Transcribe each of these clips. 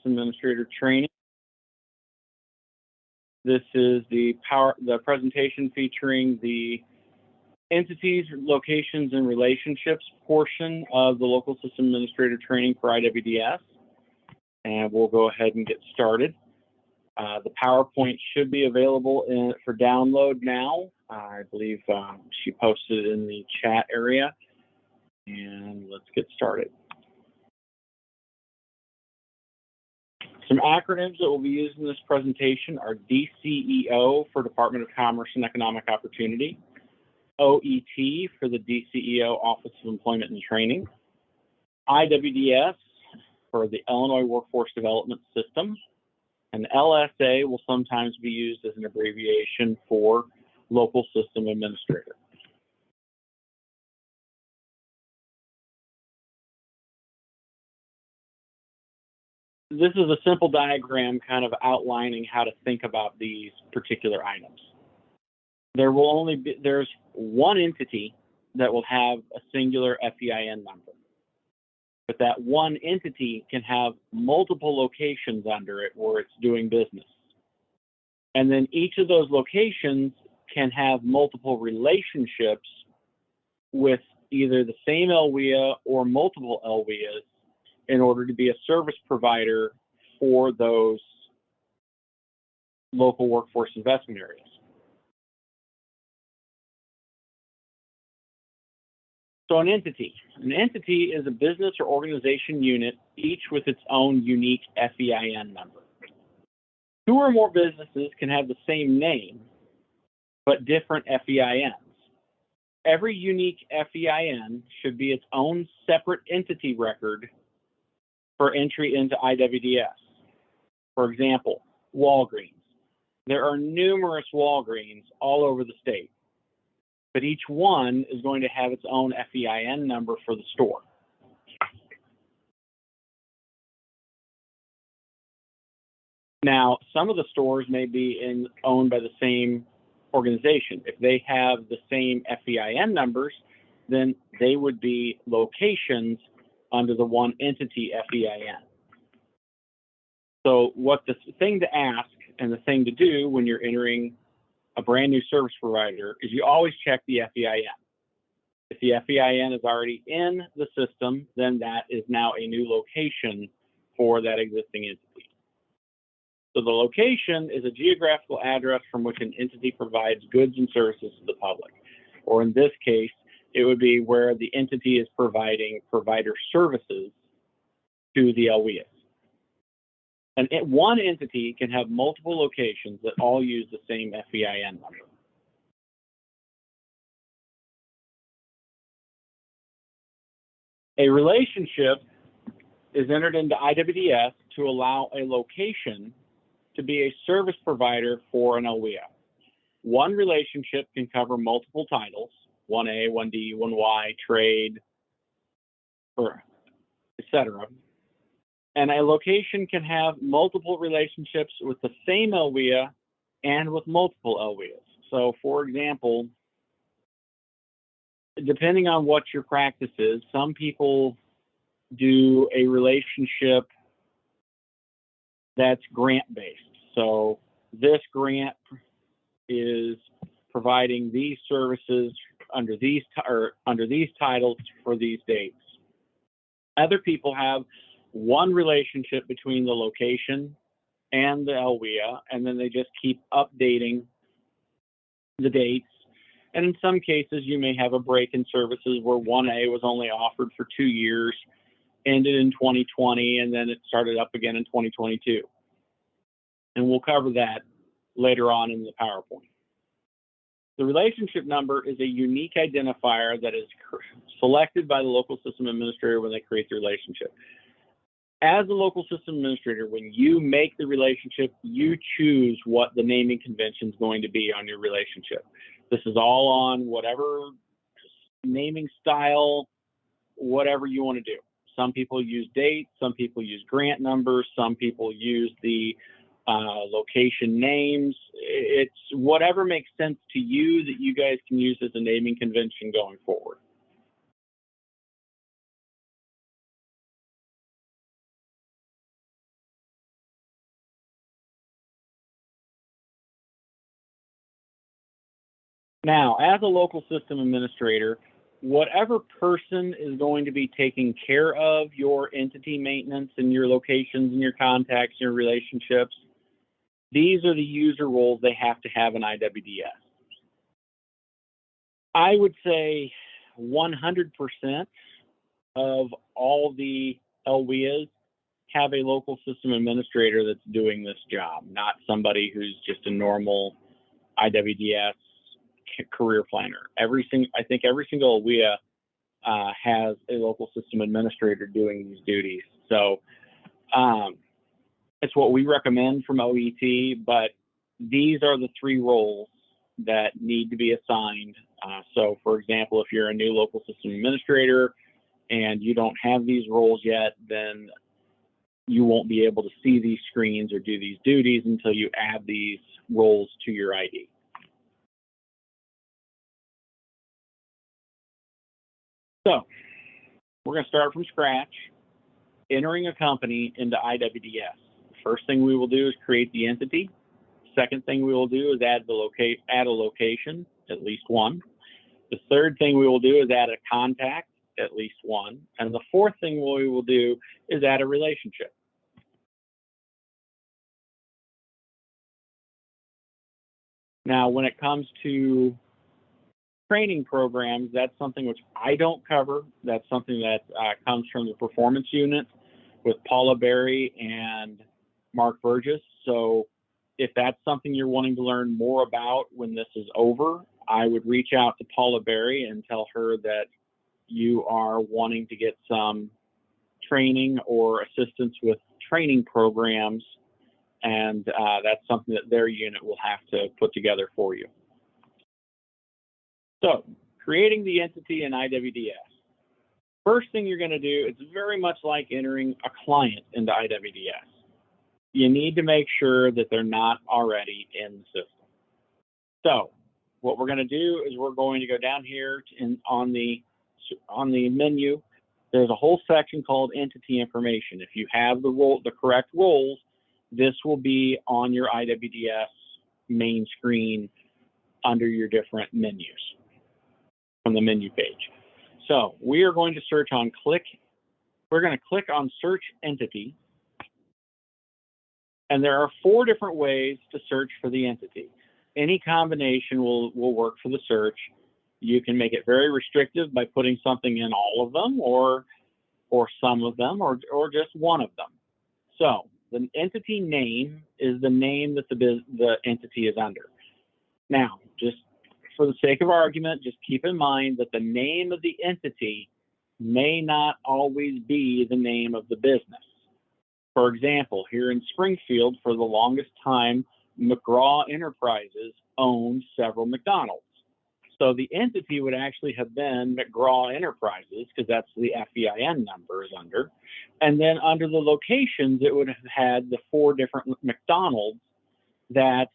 Administrator training. This is the presentation featuring the entities, locations, and relationships portion of the Local System Administrator training for IWDS. And we'll go ahead and get started. The PowerPoint should be available for download now. I believe she posted it in the chat area. And let's get started. Some acronyms that will be used in this presentation are DCEO for Department of Commerce and Economic Opportunity, OET for the DCEO Office of Employment and Training, IWDS for the Illinois Workforce Development System, and LSA will sometimes be used as an abbreviation for Local System Administrator. This is a simple diagram kind of outlining how to think about these particular items. There's one entity that will have a singular FEIN number, but that one entity can have multiple locations under it where it's doing business. And then each of those locations can have multiple relationships with either the same LWIA or multiple LWIAs in order to be a service provider for those local workforce investment areas. So an entity is a business or organization unit, each with its own unique FEIN number. Two or more businesses can have the same name, but different FEINs. Every unique FEIN should be its own separate entity record for entry into IWDS. For example, Walgreens. There are numerous Walgreens all over the state, but each one is going to have its own FEIN number for the store. Now, some of the stores may be owned by the same organization. If they have the same FEIN numbers, then they would be locations under the one entity FEIN. So what the thing to ask and the thing to do when you're entering a brand new service provider is you always check the FEIN. If the FEIN is already in the system, then that is now a new location for that existing entity. So the location is a geographical address from which an entity provides goods and services to the public. Or in this case, it would be where the entity is providing provider services to the LWIAs. And one entity can have multiple locations that all use the same FEIN number. A relationship is entered into IWDS to allow a location to be a service provider for an LWIA. One relationship can cover multiple titles, 1A, 1D, 1Y, trade, or etc. And a location can have multiple relationships with the same LWIA and with multiple LWIAs. So for example, depending on what your practice is, some people do a relationship that's grant-based. So this grant is providing these services under these titles for these dates. Other people have one relationship between the location and the LWIA, and then they just keep updating the dates. And in some cases, you may have a break in services where 1A was only offered for 2 years, ended in 2020, and then it started up again in 2022. And we'll cover that later on in the PowerPoint. The relationship number is a unique identifier that is selected by the local system administrator when they create the relationship. As a local system administrator, when you make the relationship, you choose what the naming convention is going to be on your relationship. This is all on whatever naming style, whatever you want to do. Some people use dates, some people use grant numbers, some people use the location names. It's whatever makes sense to you that you guys can use as a naming convention going forward. Now, as a local system administrator, whatever person is going to be taking care of your entity maintenance and your locations and your contacts, your relationships, these are the user roles they have to have in IWDS. I would say 100% of all the LWIAs have a local system administrator that's doing this job, not somebody who's just a normal IWDS career planner. I think every single LWIA has a local system administrator doing these duties. So it's what we recommend from OET, but these are the 3 roles that need to be assigned. So for example, if you're a new local system administrator and you don't have these roles yet, then you won't be able to see these screens or do these duties until you add these roles to your ID. So we're going to start from scratch, entering a company into IWDS. The first thing we will do is create the entity. Second thing we will do is add a location, at least one. The third thing we will do is add a contact, at least one. And the fourth thing we will do is add a relationship. Now, when it comes to training programs, that's something which I don't cover. That's something that comes from the performance unit with Paula Berry and Mark Burgess. So if that's something you're wanting to learn more about when this is over, I would reach out to Paula Berry and tell her that you are wanting to get some training or assistance with training programs, and that's something that their unit will have to put together for you. So, creating the entity in IWDS. First thing you're going to do, it's very much like entering a client into IWDS. You need to make sure that they're not already in the system. So, what we're going to do is we're going to go down here on the menu. There's a whole section called Entity Information. If you have the correct roles, this will be on your IWDS main screen under your different menus from the menu page. So we are going to we're going to click on Search Entity, and there are 4 different ways to search for the entity. Any combination will work for the search. You can make it very restrictive by putting something in all of them or some of them or just one of them. So the entity name is the name that the entity is under. Now, just for the sake of argument, just keep in mind that the name of the entity may not always be the name of the business. For example, here in Springfield, for the longest time, McGraw Enterprises owned several McDonald's. So the entity would actually have been McGraw Enterprises, because that's the FEIN number is under. And then under the locations, it would have had the 4 different McDonald's that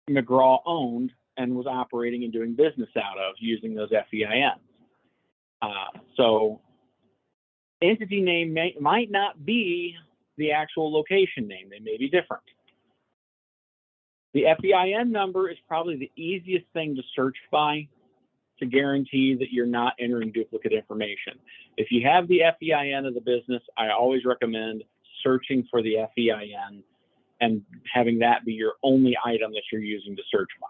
McGraw owned and was operating and doing business out of using those FEINs. So entity name might not be the actual location name. They may be different. The FEIN number is probably the easiest thing to search by to guarantee that you're not entering duplicate information. If you have the FEIN of the business, I always recommend searching for the FEIN and having that be your only item that you're using to search by.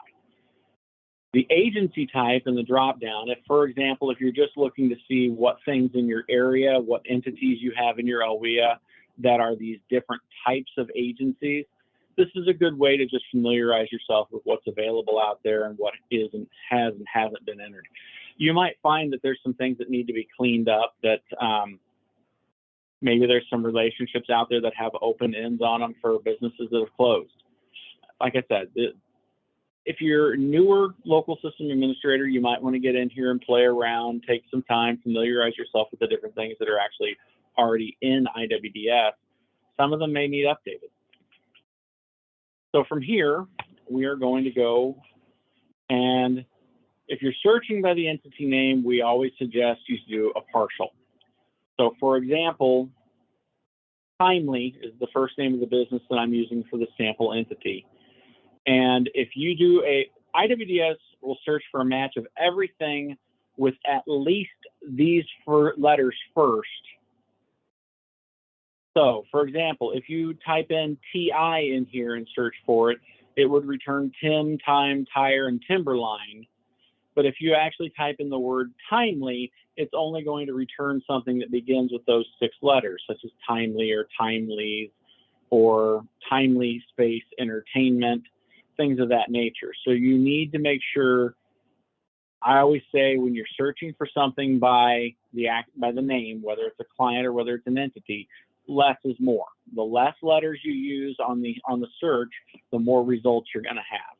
The agency type in the drop-down, if, for example, if you're just looking to see what things in your area, what entities you have in your LWIA that are these different types of agencies, this is a good way to just familiarize yourself with what's available out there and what is and hasn't been entered. You might find that there's some things that need to be cleaned up, that maybe there's some relationships out there that have open ends on them for businesses that have closed. Like I said, if you're a newer local system administrator, you might want to get in here and play around, take some time, familiarize yourself with the different things that are actually already in IWDS. Some of them may need updated. So from here, we are going to go, and if you're searching by the entity name, we always suggest you do a partial. So for example, Timely is the first name of the business that I'm using for the sample entity. And if you do IWDS will search for a match of everything with at least these letters first. So, for example, if you type in TI in here and search for it, it would return Tim, Time, Tire, and Timberline. But if you actually type in the word timely, it's only going to return something that begins with those 6 letters, such as timely or timelies or timely space entertainment, things of that nature. So you need to make sure, I always say when you're searching for something by the name, whether it's a client or whether it's an entity, less is more. The less letters you use on the search, the more results you're going to have.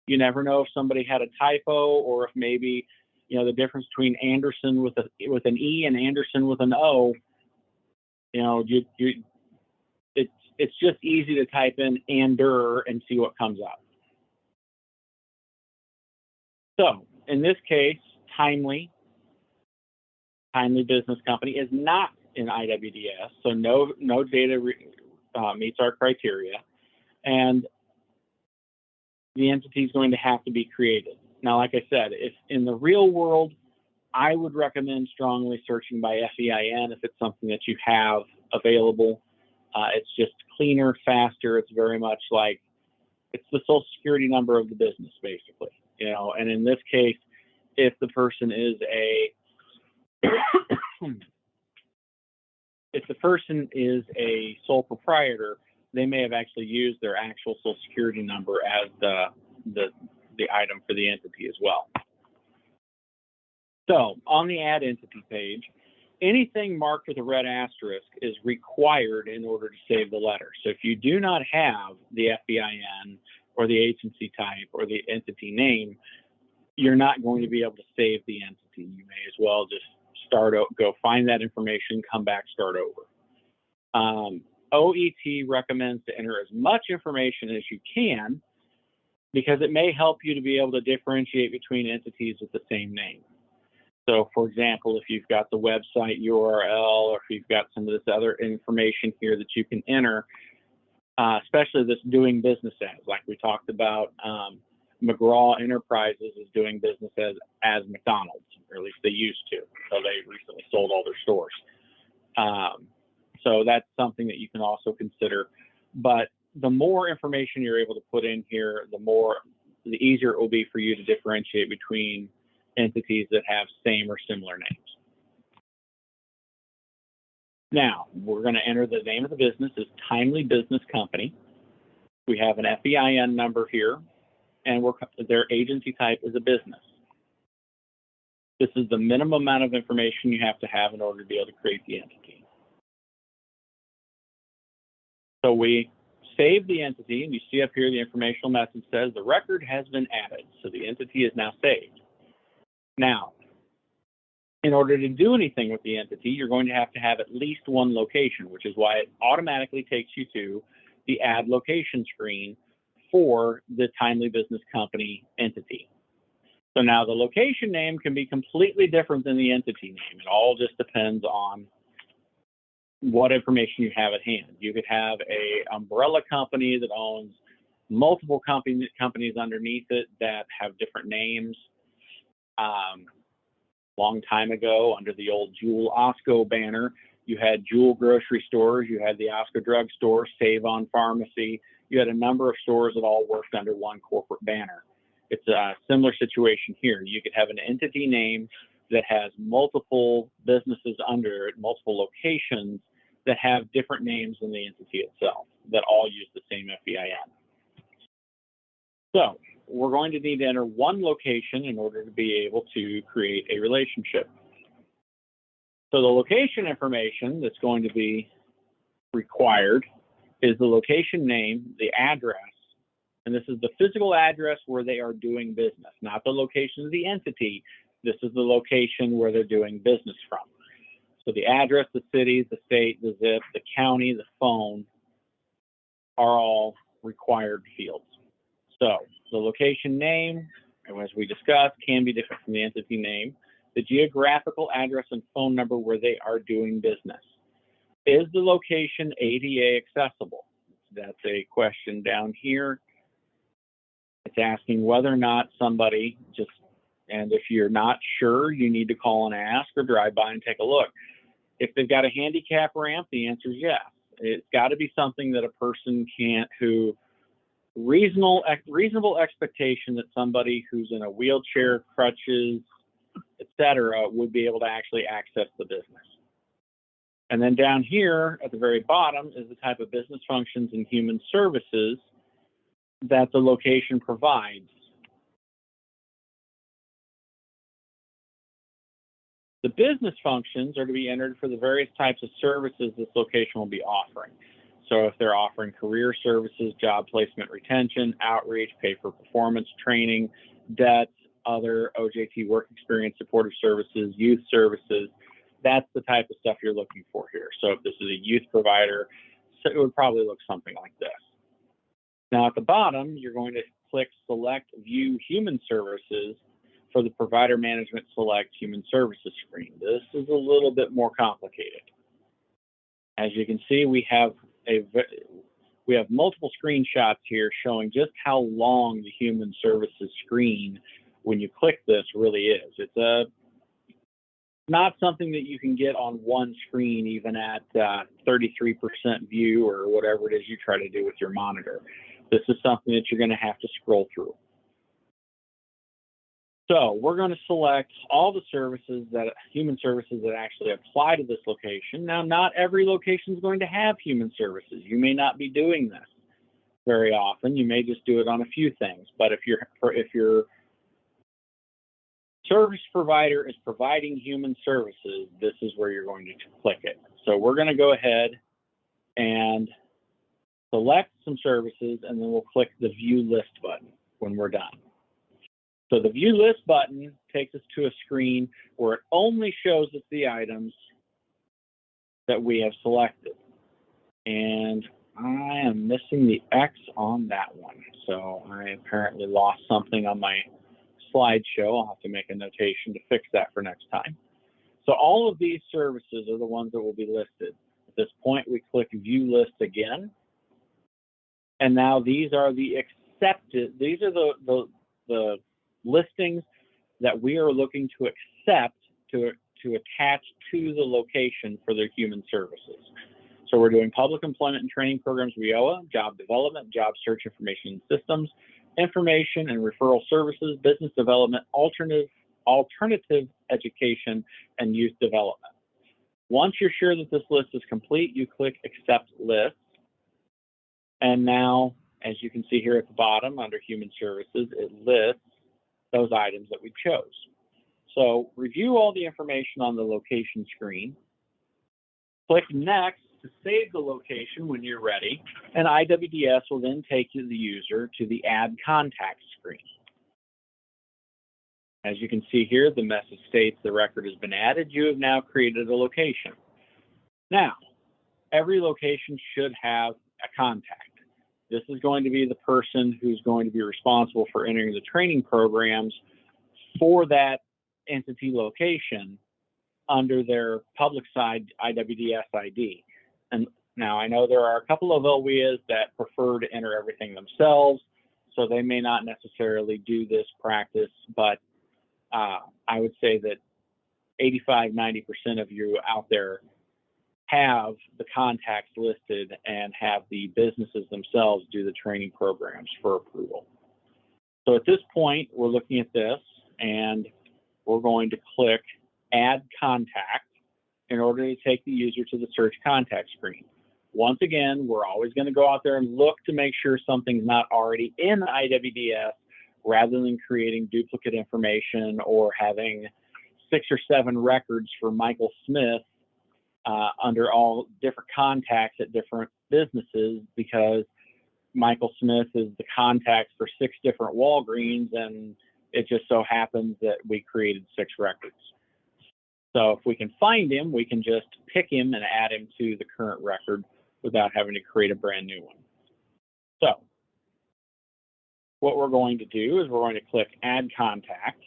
You never know if somebody had a typo, or if maybe, you know, the difference between Anderson with an E and Anderson with an O. You know, it's just easy to type in Ander and see what comes up. So in this case, Timely Business Company is not in IWDS, so no data meets our criteria, and the entity is going to have to be created. Now, like I said, if in the real world, I would recommend strongly searching by FEIN if it's something that you have available. It's just cleaner, faster. It's very much like, it's the social security number of the business, basically. You know, and in this case, if the person is a sole proprietor, they may have actually used their actual social security number as the item for the entity as well. So on the Add Entity page, anything marked with a red asterisk is required in order to save the letter. So if you do not have the FEIN or the agency type or the entity name, you're not going to be able to save the entity. You may as well just go find that information, come back, start over. OET recommends to enter as much information as you can because it may help you to be able to differentiate between entities with the same name. So, for example, if you've got the website URL, or if you've got some of this other information here that you can enter, especially this doing business as, like we talked about, McGraw Enterprises is doing business as McDonald's, or at least they used to, until they recently sold all their stores. So that's something that you can also consider. But the more information you're able to put in here, the easier it will be for you to differentiate between entities that have same or similar names. Now, we're going to enter the name of the business as Timely Business Company. We have an FEIN number here, and their agency type is a business. This is the minimum amount of information you have to have in order to be able to create the entity. So we save the entity, and you see up here the informational message says the record has been added. So the entity is now saved. Now, in order to do anything with the entity, you're going to have at least one location, which is why it automatically takes you to the Add Location screen for the Timely Business Company entity. So now the location name can be completely different than the entity name. It all just depends on what information you have at hand. You could have an umbrella company that owns multiple companies underneath it that have different names. Long time ago, under the old Jewel Osco banner, you had Jewel grocery stores, you had the Osco drug store, Save On Pharmacy. You had a number of stores that all worked under one corporate banner. It's a similar situation here. You could have an entity name that has multiple businesses under it, multiple locations that have different names than the entity itself, that all use the same FEIN. So we're going to need to enter one location in order to be able to create a relationship. So the location information that's going to be required is the location name, the address, and this is the physical address where they are doing business, not the location of the entity. This is the location where they're doing business from. So the address, the city, the state, the zip, the county, the phone are all required fields. So the location name, as we discussed, can be different from the entity name. The geographical address and phone number where they are doing business. Is the location ADA accessible? That's a question down here. It's asking whether or not somebody and if you're not sure, you need to call and ask or drive by and take a look. If they've got a handicap ramp, the answer is yes. It's got to be something that a person reasonable expectation that somebody who's in a wheelchair, crutches, etc., would be able to actually access the business. And then down here at the very bottom is the type of business functions and human services that the location provides. The business functions are to be entered for the various types of services this location will be offering. So if they're offering career services, job placement retention, outreach, pay for performance, training, debts, other OJT work experience supportive services, youth services, that's the type of stuff you're looking for here. So if this is a youth provider, so it would probably look something like this. Now at the bottom, you're going to click Select View Human Services for the Provider Management Select Human Services screen. This is a little bit more complicated. As you can see, we have multiple screenshots here showing just how long the Human Services screen, when you click this, really is. It's not something that you can get on one screen, even at 33% view or whatever it is you try to do with your monitor. This is something that you're going to have to scroll through. So we're going to select all the human services that actually apply to this location. Now, not every location is going to have human services. You may not be doing this very often. You may just do it on a few things. But if your service provider is providing human services, this is where you're going to click it. So we're going to go ahead and select some services, and then we'll click the View List button when we're done. So the View List button takes us to a screen where it only shows us the items that we have selected. And I am missing the X on that one. So I apparently lost something on my slideshow. I'll have to make a notation to fix that for next time. So all of these services are the ones that will be listed. At this point, we click View List again. And now these are the accepted, these are the listings that we are looking to accept to attach to the location for their human services. So we're doing public employment and training programs, WIOA, job development, job search information systems, information and referral services, business development, alternative education, and youth development. Once you're sure that this list is complete, you click Accept List. And now, as you can see here at the bottom under Human Services, it lists those items that we chose. So review all the information on the location screen. Click Next to save the location when you're ready, and IWDS will then take the user to the Add Contact screen. As you can see here, the message states the record has been added. You have now created a location. Now, every location should have a contact. This is going to be the person who's going to be responsible for entering the training programs for that entity location under their public side IWDS ID. And now I know there are a couple of LWIAs that prefer to enter everything themselves, so they may not necessarily do this practice, but I would say that 85–90% of you out there have the contacts listed and have the businesses themselves do the training programs for approval. So at this point, we're looking at this, and we're going to click Add Contact in order to take the user to the Search Contact screen. Once again, we're always going to go out there and look to make sure something's not already in IWDS, rather than creating duplicate information or having 6 or 7 records for Michael Smith under all different contacts at different businesses, because Michael Smith is the contact for 6 different Walgreens, and it just so happens that we created 6 records. So if we can find him, we can just pick him and add him to the current record without having to create a brand new one. So what we're going to do is we're going to click Add Contact.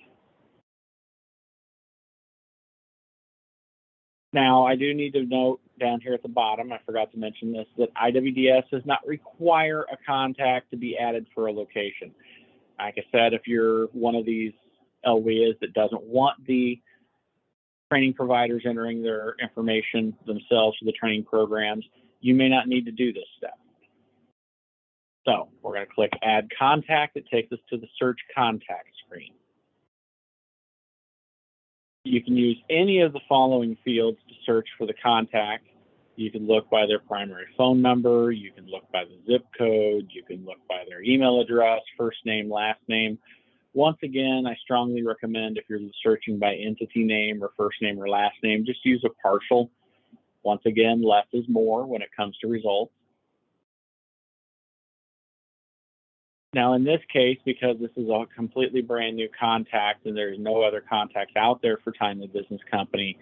Now, I do need to note down here at the bottom, I forgot to mention this, that IWDS does not require a contact to be added for a location. Like I said, if you're one of these LWIAs that doesn't want the training providers entering their information themselves for the training programs, you may not need to do this step. So we're going to click Add Contact. It takes us to the Search Contact screen. You can use any of the following fields to search for the contact. You can look by their primary phone number. You can look by the zip code. You can look by their email address, first name, last name. Once again, I strongly recommend if you're searching by entity name or first name or last name, just use a partial. Once again, less is more when it comes to results. Now, in this case, because this is a completely brand new contact and there's no other contacts out there for Timely Business Company,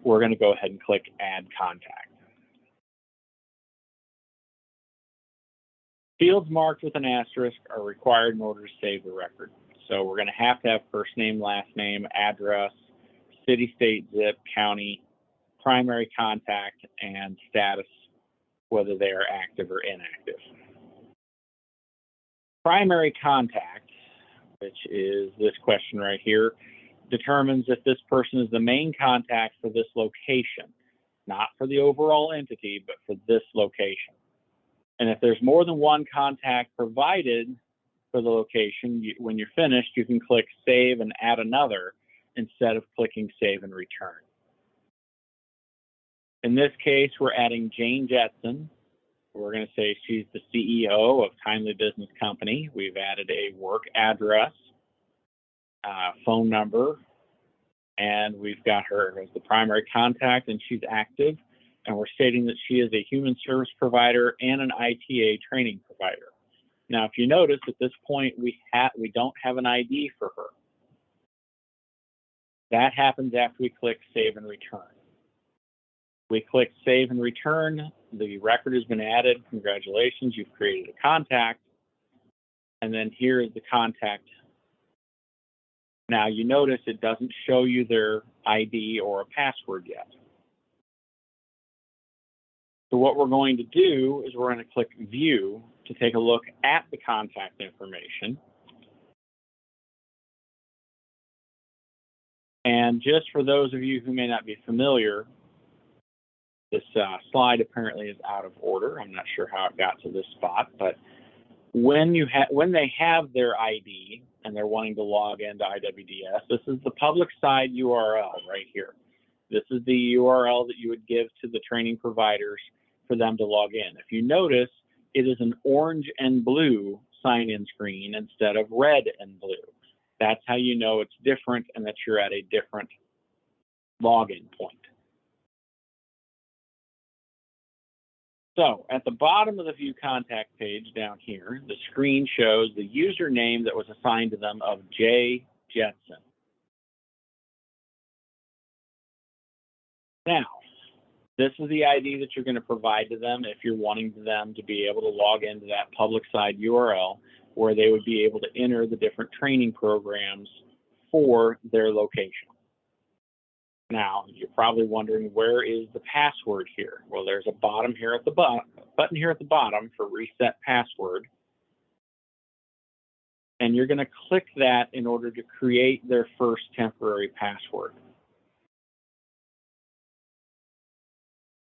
we're going to go ahead and click Add Contact. Fields marked with an asterisk are required in order to save the record. So we're going to have first name, last name, address, city, state, zip, county, primary contact, and status, whether they are active or inactive. Primary contact, which is this question right here, determines if this person is the main contact for this location, not for the overall entity, but for this location. And if there's more than one contact provided for the location, when you're finished, you can click Save and Add Another instead of clicking Save and Return. In this case, we're adding Jane Jetson. We're going to say she's the CEO of Timely Business Company. We've added a work address, phone number, and we've got her as the primary contact, and she's active. And we're stating that she is a human service provider and an ITA training provider. Now, if you notice at this point, we don't have an ID for her. That happens after we click Save and Return. We click Save and Return. The record has been added. Congratulations, you've created a contact. And then here is the contact. Now, you notice it doesn't show you their ID or a password yet. So what we're going to do is we're going to click View to take a look at the contact information. And just for those of you who may not be familiar, this slide apparently is out of order. I'm not sure how it got to this spot, but when they have their ID and they're wanting to log into IWDS, this is the public side URL right here. This is the URL that you would give to the training providers for them to log in. If you notice, it is an orange and blue sign-in screen instead of red and blue. That's how you know it's different and that you're at a different login point. So at the bottom of the View Contact page down here, the screen shows the username that was assigned to them of J. Jetson. Now, this is the ID that you're going to provide to them if you're wanting them to be able to log into that public side URL where they would be able to enter the different training programs for their location. Now, you're probably wondering, where is the password here? Well, there's a button here at the bottom for Reset Password. And you're going to click that in order to create their first temporary password.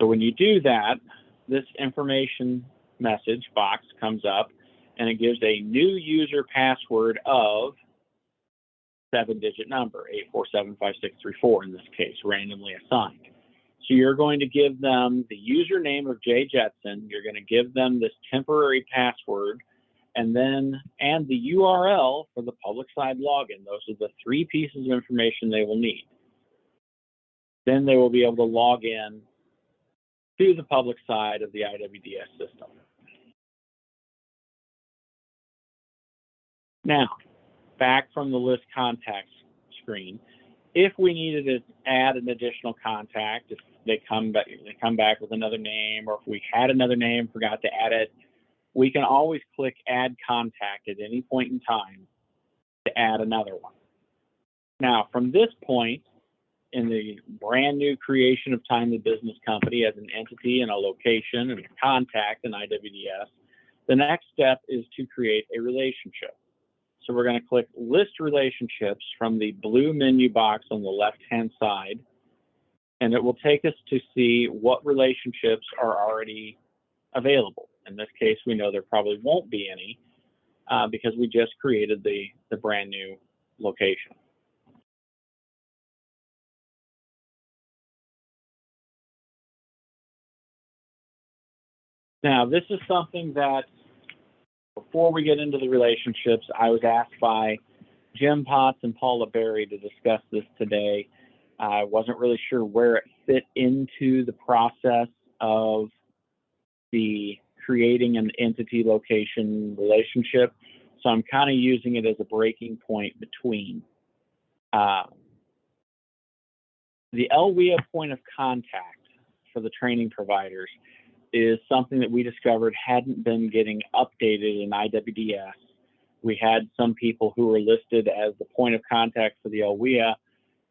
So when you do that, this information message box comes up and it gives a new user password of 7-digit number, 8475634 in this case, randomly assigned. So you're going to give them the username of J. Jetson, you're going to give them this temporary password, and the URL for the public side login. Those are the 3 pieces of information they will need. Then they will be able to log in to the public side of the IWDS system. Now, back from the List Contacts screen, if we needed to add an additional contact, if they come back with another name, or if we had another name, forgot to add it, we can always click Add Contact at any point in time to add another one. Now, from this point, in the brand new creation of Timely Business Company as an entity and a location and a contact in IWDS, the next step is to create a relationship. So we're going to click List Relationships from the blue menu box on the left-hand side, and it will take us to see what relationships are already available. In this case, we know there probably won't be any because we just created the brand new location. Now, this is something that, before we get into the relationships, I was asked by Jim Potts and Paula Berry to discuss this today. I wasn't really sure where it fit into the process of the creating an entity location relationship, so I'm kind of using it as a breaking point between. The LWIA point of contact for the training providers is something that we discovered hadn't been getting updated in IWDS. We had some people who were listed as the point of contact for the LWIA,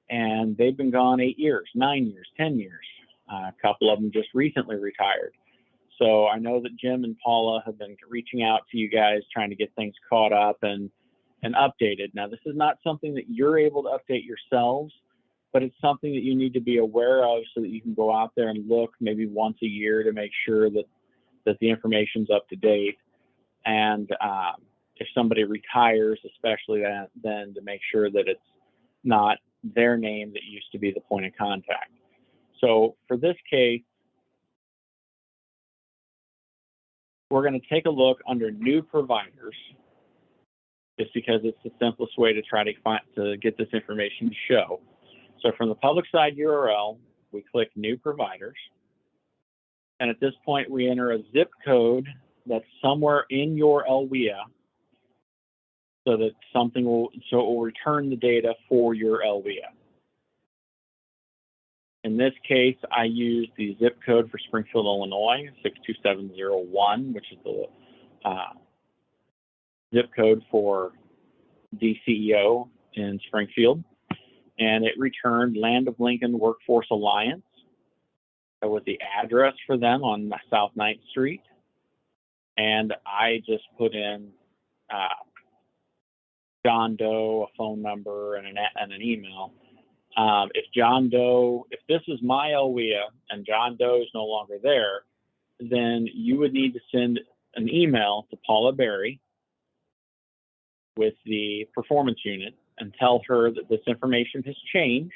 and they've been gone 8 years, 9 years, 10 years. A couple of them just recently retired. So I know that Jim and Paula have been reaching out to you guys, trying to get things caught up and updated. Now, this is not something that you're able to update yourselves, but it's something that you need to be aware of so that you can go out there and look maybe once a year to make sure that the information's up to date. And if somebody retires, especially then to make sure that it's not their name that used to be the point of contact. So for this case, we're going to take a look under New Providers, just because it's the simplest way to try to get this information to show. So from the public side URL, we click New Providers. And at this point, we enter a zip code that's somewhere in your LWIA so that it will return the data for your LWIA. In this case, I use the zip code for Springfield, Illinois, 62701, which is the zip code for DCEO in Springfield. And it returned Land of Lincoln Workforce Alliance. That was the address for them on South 9th Street. And I just put in John Doe, a phone number, and an email. If this is my LWIA and John Doe is no longer there, then you would need to send an email to Paula Berry with the performance unit and tell her that this information has changed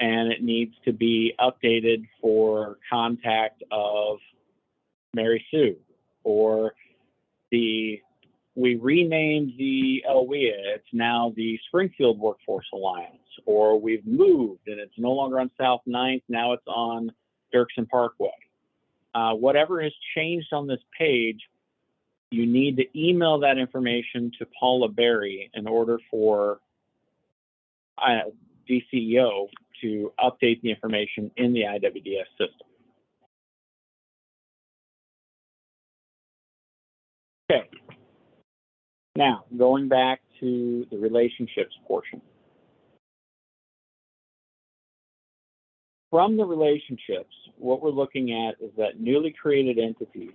and it needs to be updated for contact of Mary Sue, or we renamed the LWIA, it's now the Springfield Workforce Alliance, or we've moved and it's no longer on South 9th, now it's on Dirksen Parkway. Whatever has changed on this page, you need to email that information to Paula Berry in order for DCEO to update the information in the IWDS system. Okay. Now, going back to the relationships portion. From the relationships, what we're looking at is that newly created entities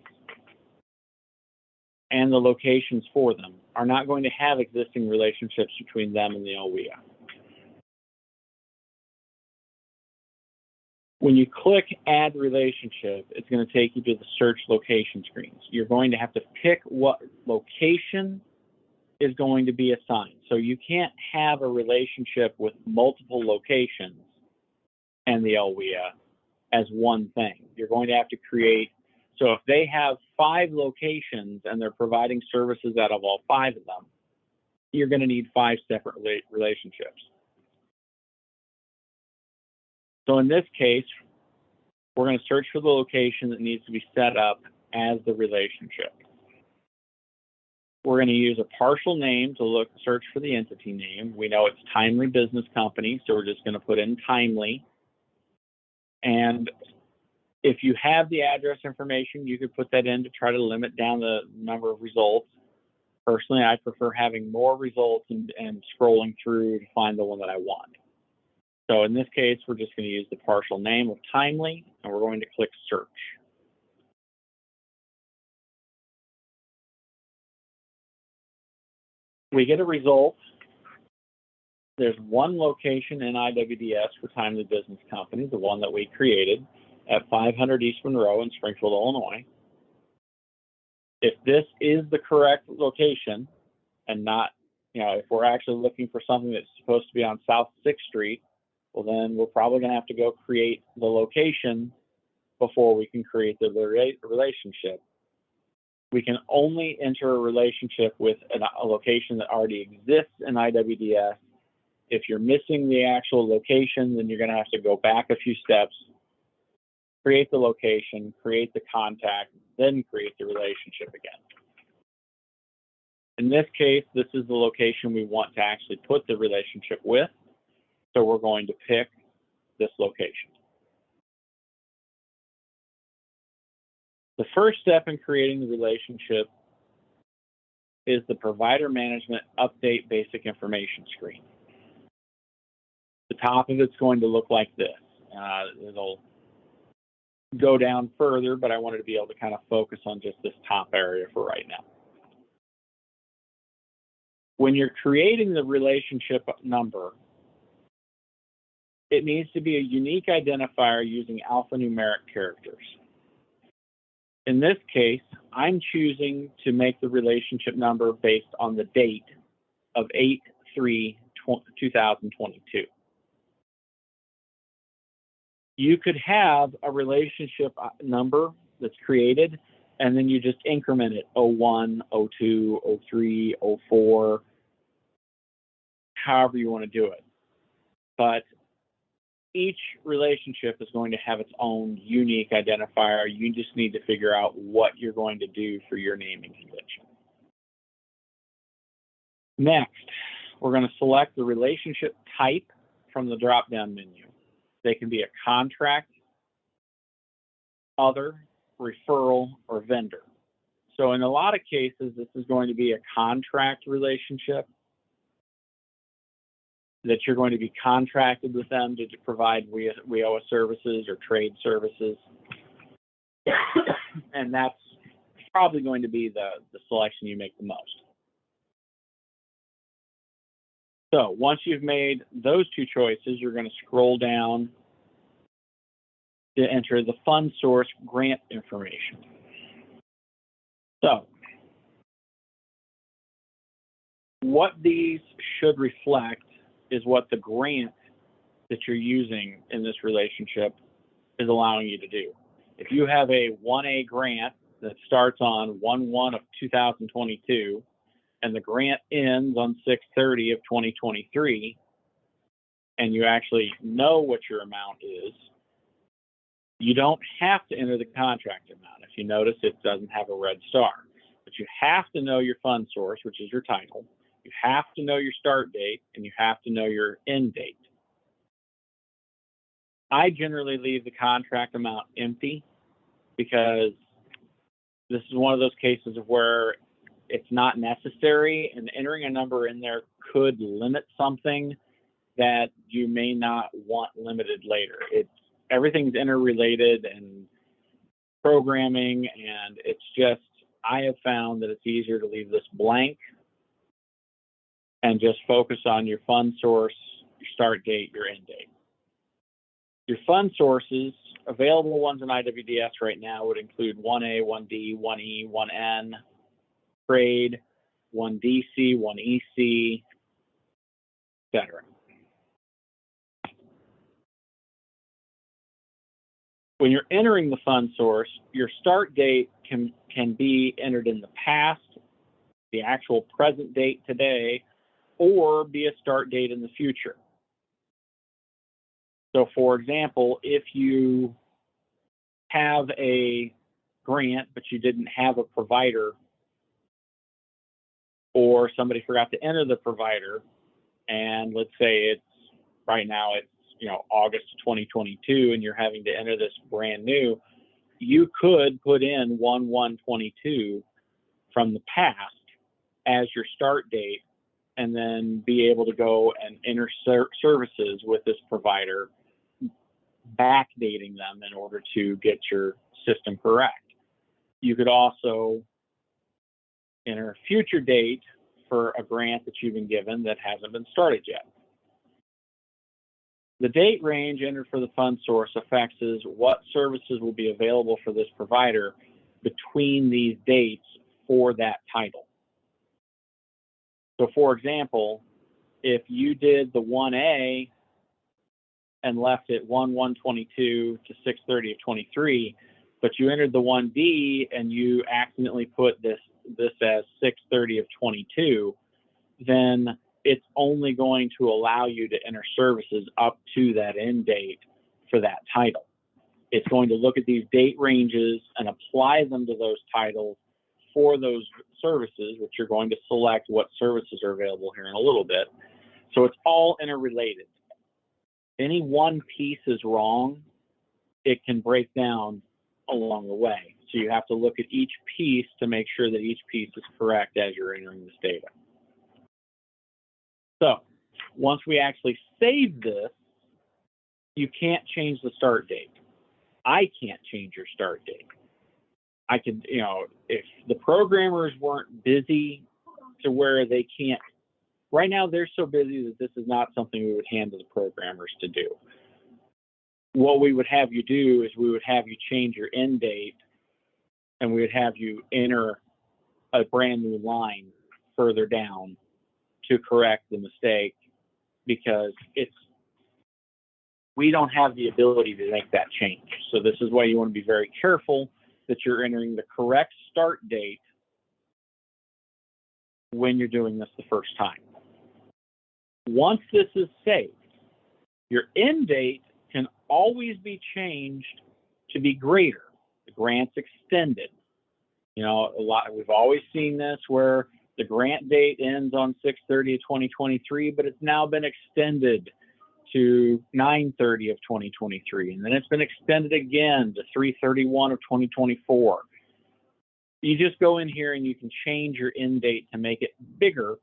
and the locations for them are not going to have existing relationships between them and the LWIA. When you click Add Relationship, it's going to take you to the search location screens. You're going to have to pick what location is going to be assigned. So you can't have a relationship with multiple locations and the LWIA as one thing. You're going to have to create, so if they have 5 locations and they're providing services out of all 5 of them, you're going to need 5 separate relationships. So in this case, we're going to search for the location that needs to be set up as the relationship. We're going to use a partial name to search for the entity name. We know it's Timely Business Company, so we're just going to put in Timely. And if you have the address information, you could put that in to try to limit down the number of results. Personally, I prefer having more results and scrolling through to find the one that I want. So in this case, we're just going to use the partial name of Timely, and we're going to click Search. We get a result. There's one location in IWDS for Timely Business Company, the one that we created at 500 East Monroe in Springfield, Illinois. If this is the correct location and not, if we're actually looking for something that's supposed to be on South 6th Street, well, then we're probably going to have to go create the location before we can create the relationship. We can only enter a relationship with a location that already exists in IWDS. If you're missing the actual location, then you're going to have to go back a few steps, create the location, create the contact, then create the relationship again. In this case, this is the location we want to actually put the relationship with, so we're going to pick this location. The first step in creating the relationship is the Provider Management Update Basic Information screen. The top of it's going to look like this. It'll go down further, but I wanted to be able to kind of focus on just this top area for right now. When you're creating the relationship number, it needs to be a unique identifier using alphanumeric characters. In this case, I'm choosing to make the relationship number based on the date of 8/3/2022. You could have a relationship number that's created, and then you just increment it 01, 02, 03, 04, however you want to do it. But each relationship is going to have its own unique identifier. You just need to figure out what you're going to do for your naming convention. Next, we're going to select the relationship type from the drop-down menu. They can be a contract, other, referral, or vendor. So in a lot of cases, this is going to be a contract relationship that you're going to be contracted with them to provide WIOA services or trade services. And that's probably going to be the selection you make the most. So once you've made those two choices, you're going to scroll down to enter the fund source grant information. So what these should reflect is what the grant that you're using in this relationship is allowing you to do. If you have a 1A grant that starts on 1/1/2022 and the grant ends on 6/30/2023, and you actually know what your amount is, you don't have to enter the contract amount. If you notice, it doesn't have a red star, but you have to know your fund source, which is your title. You have to know your start date, and you have to know your end date. I generally leave the contract amount empty because this is one of those cases of where it's not necessary, and entering a number in there could limit something that you may not want limited later. Everything's interrelated and programming, and it's just, I have found that it's easier to leave this blank and just focus on your fund source, your start date, your end date. Your fund sources, available ones in IWDS right now, would include 1A, 1D, 1E, 1N, trade, 1DC, 1EC, etc. When you're entering the fund source, your start date can be entered in the past, the actual present date today, or be a start date in the future. So for example, if you have a grant, but you didn't have a provider, or somebody forgot to enter the provider, and let's say right now it's August 2022, and you're having to enter this brand new, you could put in 1/1/22 from the past as your start date, and then be able to go and enter services with this provider, backdating them in order to get your system correct. You could also enter a future date for a grant that you've been given that hasn't been started yet. The date range entered for the fund source affects is what services will be available for this provider between these dates for that title. So for example, if you did the 1A and left it 1/1/22 to 6/30 of 23, but you entered the 1D and you accidentally put this as 6/30 of 22, then it's only going to allow you to enter services up to that end date for that title. It's going to look at these date ranges and apply them to those titles for those services, which you're going to select what services are available here in a little bit. So it's all interrelated. Any one piece is wrong, it can break down along the way. So you have to look at each piece to make sure that each piece is correct as you're entering this data. So once we actually save this, you can't change the start date. I can't change your start date. I could, if the programmers weren't busy to where they can't, right now they're so busy that this is not something we would hand to the programmers to do. What we would have you do is we would have you change your end date and we would have you enter a brand new line further down to correct the mistake, because we don't have the ability to make that change. So this is why you want to be very careful that you're entering the correct start date when you're doing this the first time. Once this is saved, your end date can always be changed to be greater. The grant's extended. We've always seen this where the grant date ends on 6/30 of 2023, but it's now been extended to 9/30 of 2023, and then it's been extended again to 3/31 of 2024. You just go in here and you can change your end date to make it bigger,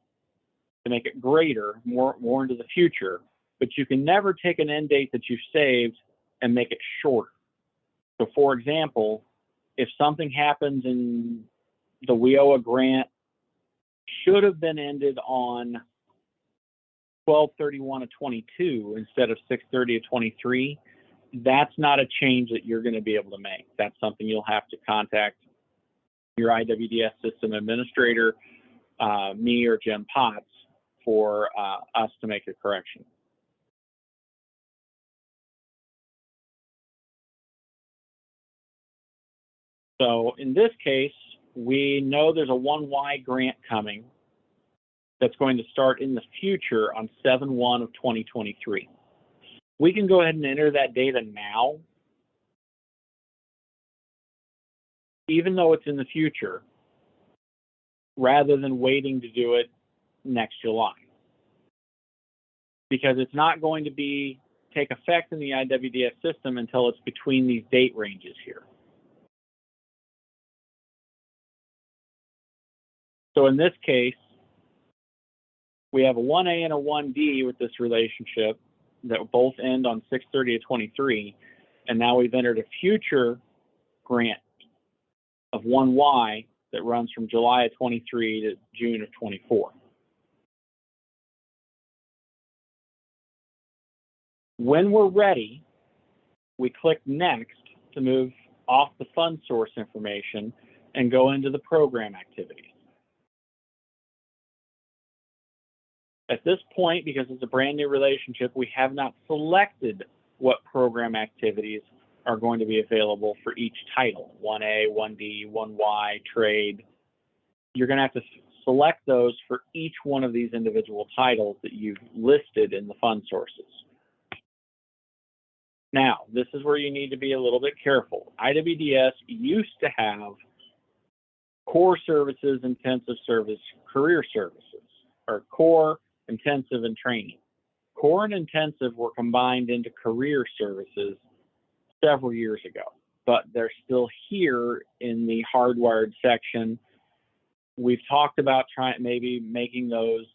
to make it greater, more into the future, but you can never take an end date that you've saved and make it shorter. So for example, if something happens in the WIOA grant should have been ended on 12/31 of 22 instead of 6/30 of 23, that's not a change that you're going to be able to make. That's something you'll have to contact your IWDS System Administrator, me or Jim Potts, for us to make a correction. So in this case, we know there's a 1Y grant coming that's going to start in the future on 7/1 of 2023. We can go ahead and enter that data now, even though it's in the future, rather than waiting to do it next July. Because it's not going to take effect in the IWDS system until it's between these date ranges here. So in this case, we have a 1A and a 1D with this relationship that both end on 6/30 of 23, and now we've entered a future grant of 1Y that runs from July of 23 to June of 24. When we're ready, we click Next to move off the fund source information and go into the program activities. At this point, because it's a brand new relationship, we have not selected what program activities are going to be available for each title, 1A, 1D, 1Y, trade. You're going to have to select those for each one of these individual titles that you've listed in the fund sources. Now, this is where you need to be a little bit careful. IWDS used to have core services, intensive service, career services, or core, intensive, and training. Core and intensive were combined into career services several years ago, but they're still here in the hardwired section. We've talked about maybe making those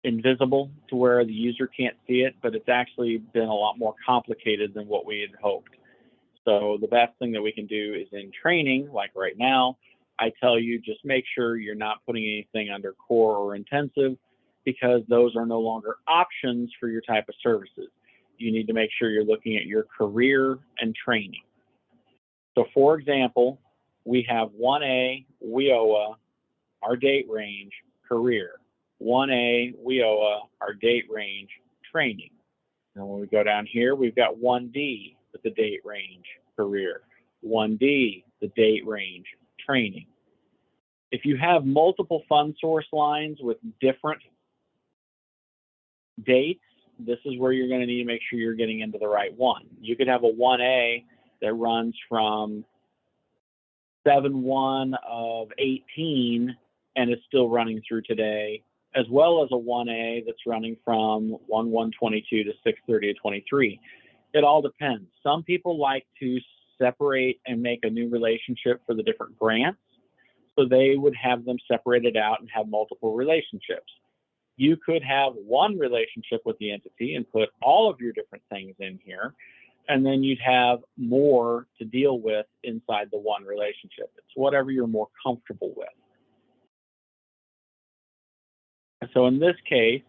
invisible to where the user can't see it, but it's actually been a lot more complicated than what we had hoped. So the best thing that we can do is in training, like right now, I tell you, just make sure you're not putting anything under core or intensive, because those are no longer options for your type of services. You need to make sure you're looking at your career and training. So for example, we have 1A, WIOA, our date range, career. 1A, WIOA, our date range, training. And when we go down here, we've got 1D with the date range, career. 1D, the date range, training. If you have multiple fund source lines with different dates, this is where you're going to need to make sure you're getting into the right one. You could have a 1A that runs from 7/1 of 18 and is still running through today, as well as a 1A that's running from 1/1/22 to 6/30/23. It all depends. Some people like to separate and make a new relationship for the different grants, so they would have them separated out and have multiple relationships. You could have one relationship with the entity and put all of your different things in here, and then you'd have more to deal with inside the one relationship. It's whatever you're more comfortable with. So in this case,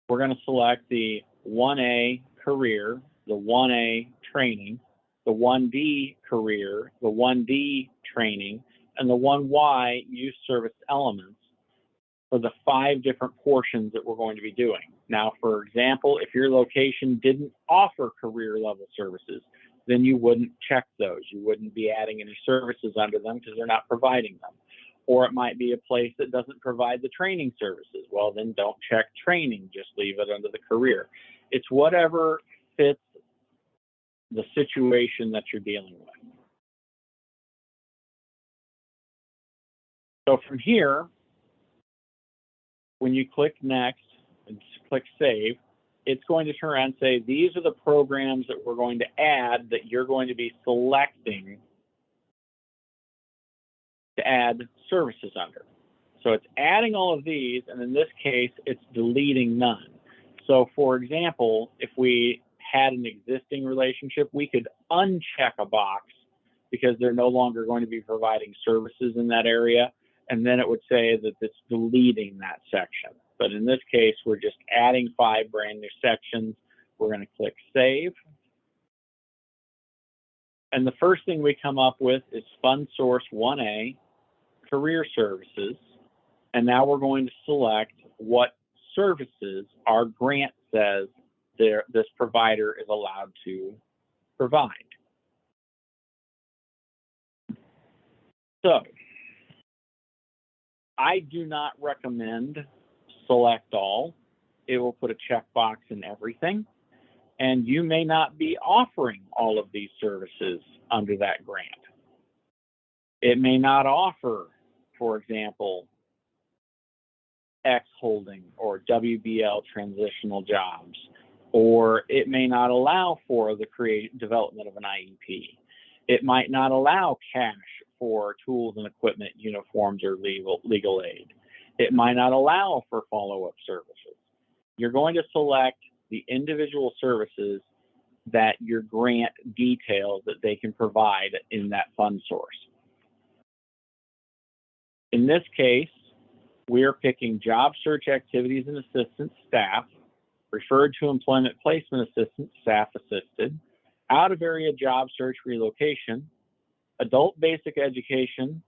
we're going to select the 1A career, the 1A training, the 1D career, the 1D training, and the 1Y youth service elements for the 5 different portions that we're going to be doing. Now, for example, if your location didn't offer career level services, then you wouldn't check those. You wouldn't be adding any services under them because they're not providing them. Or it might be a place that doesn't provide the training services. Well, then don't check training, just leave it under the career. It's whatever fits the situation that you're dealing with. So from here, when you click next and click save, it's going to turn around and say, these are the programs that we're going to add that you're going to be selecting to add services under. So it's adding all of these, and in this case, it's deleting none. So for example, if we had an existing relationship, we could uncheck a box because they're no longer going to be providing services in that area, and then it would say that it's deleting that section. But in this case, we're just adding 5 brand new sections. We're going to click save. And the first thing we come up with is Fund Source 1A, Career Services. And now we're going to select what services our grant says this provider is allowed to provide. So I do not recommend select all. It will put a checkbox in everything. And you may not be offering all of these services under that grant. It may not offer, for example, X holding or WBL transitional jobs, or it may not allow for the development of an IEP. It might not allow cash for tools and equipment, uniforms, or legal aid. It might not allow for follow-up services. You're going to select the individual services that your grant details that they can provide in that fund source. In this case, we're picking job search activities and assistance staff, referred to employment placement assistance, staff assisted, out of area job search relocation, adult basic education,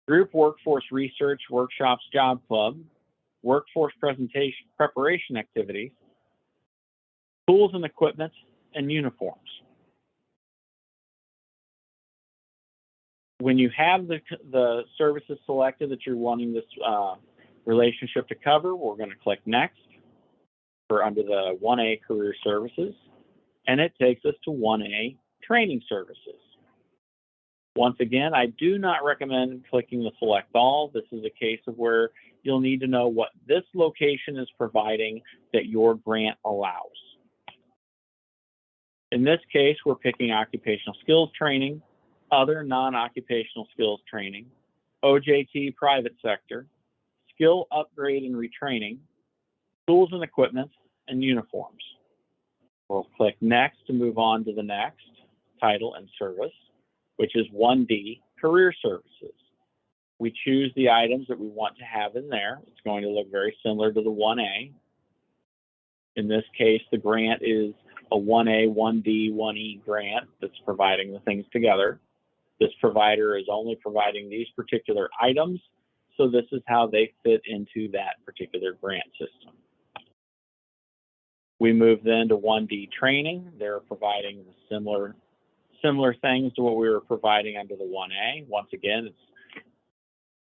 group workforce research, workshops, job club, workforce preparation activities, tools and equipment, and uniforms. When you have the services selected that you're wanting this relationship to cover, we're going to click next for under the 1A career services, and it takes us to 1A training services. Once again, I do not recommend clicking the select all. This is a case of where you'll need to know what this location is providing that your grant allows. In this case, we're picking occupational skills training, other non-occupational skills training, OJT private sector, skill upgrade and retraining, tools and equipment, and uniforms. We'll click next to move on to the next title and service, which is 1D career services. We choose the items that we want to have in there. It's going to look very similar to the 1A. In this case, the grant is a 1A, 1D, 1E grant that's providing the things together. This provider is only providing these particular items, so this is how they fit into that particular grant system. We move then to 1D training. They're providing similar things to what we were providing under the 1A. Once again, it's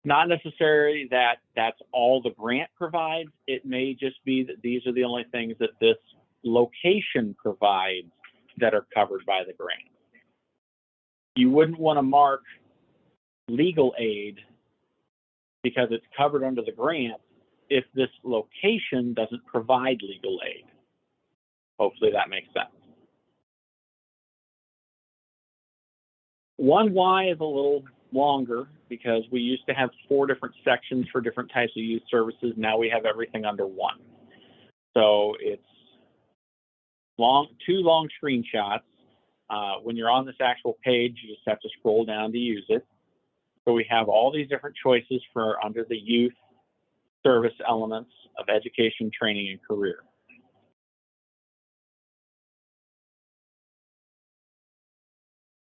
not necessarily that that's all the grant provides. It may just be that these are the only things that this location provides that are covered by the grant. You wouldn't want to mark legal aid because it's covered under the grant if this location doesn't provide legal aid. Hopefully that makes sense. 1Y is a little longer because we used to have 4 different sections for different types of youth services. Now we have everything under 1. So it's two long screenshots. When you're on this actual page, you just have to scroll down to use it. So we have all these different choices for under the youth service elements of education, training, and career.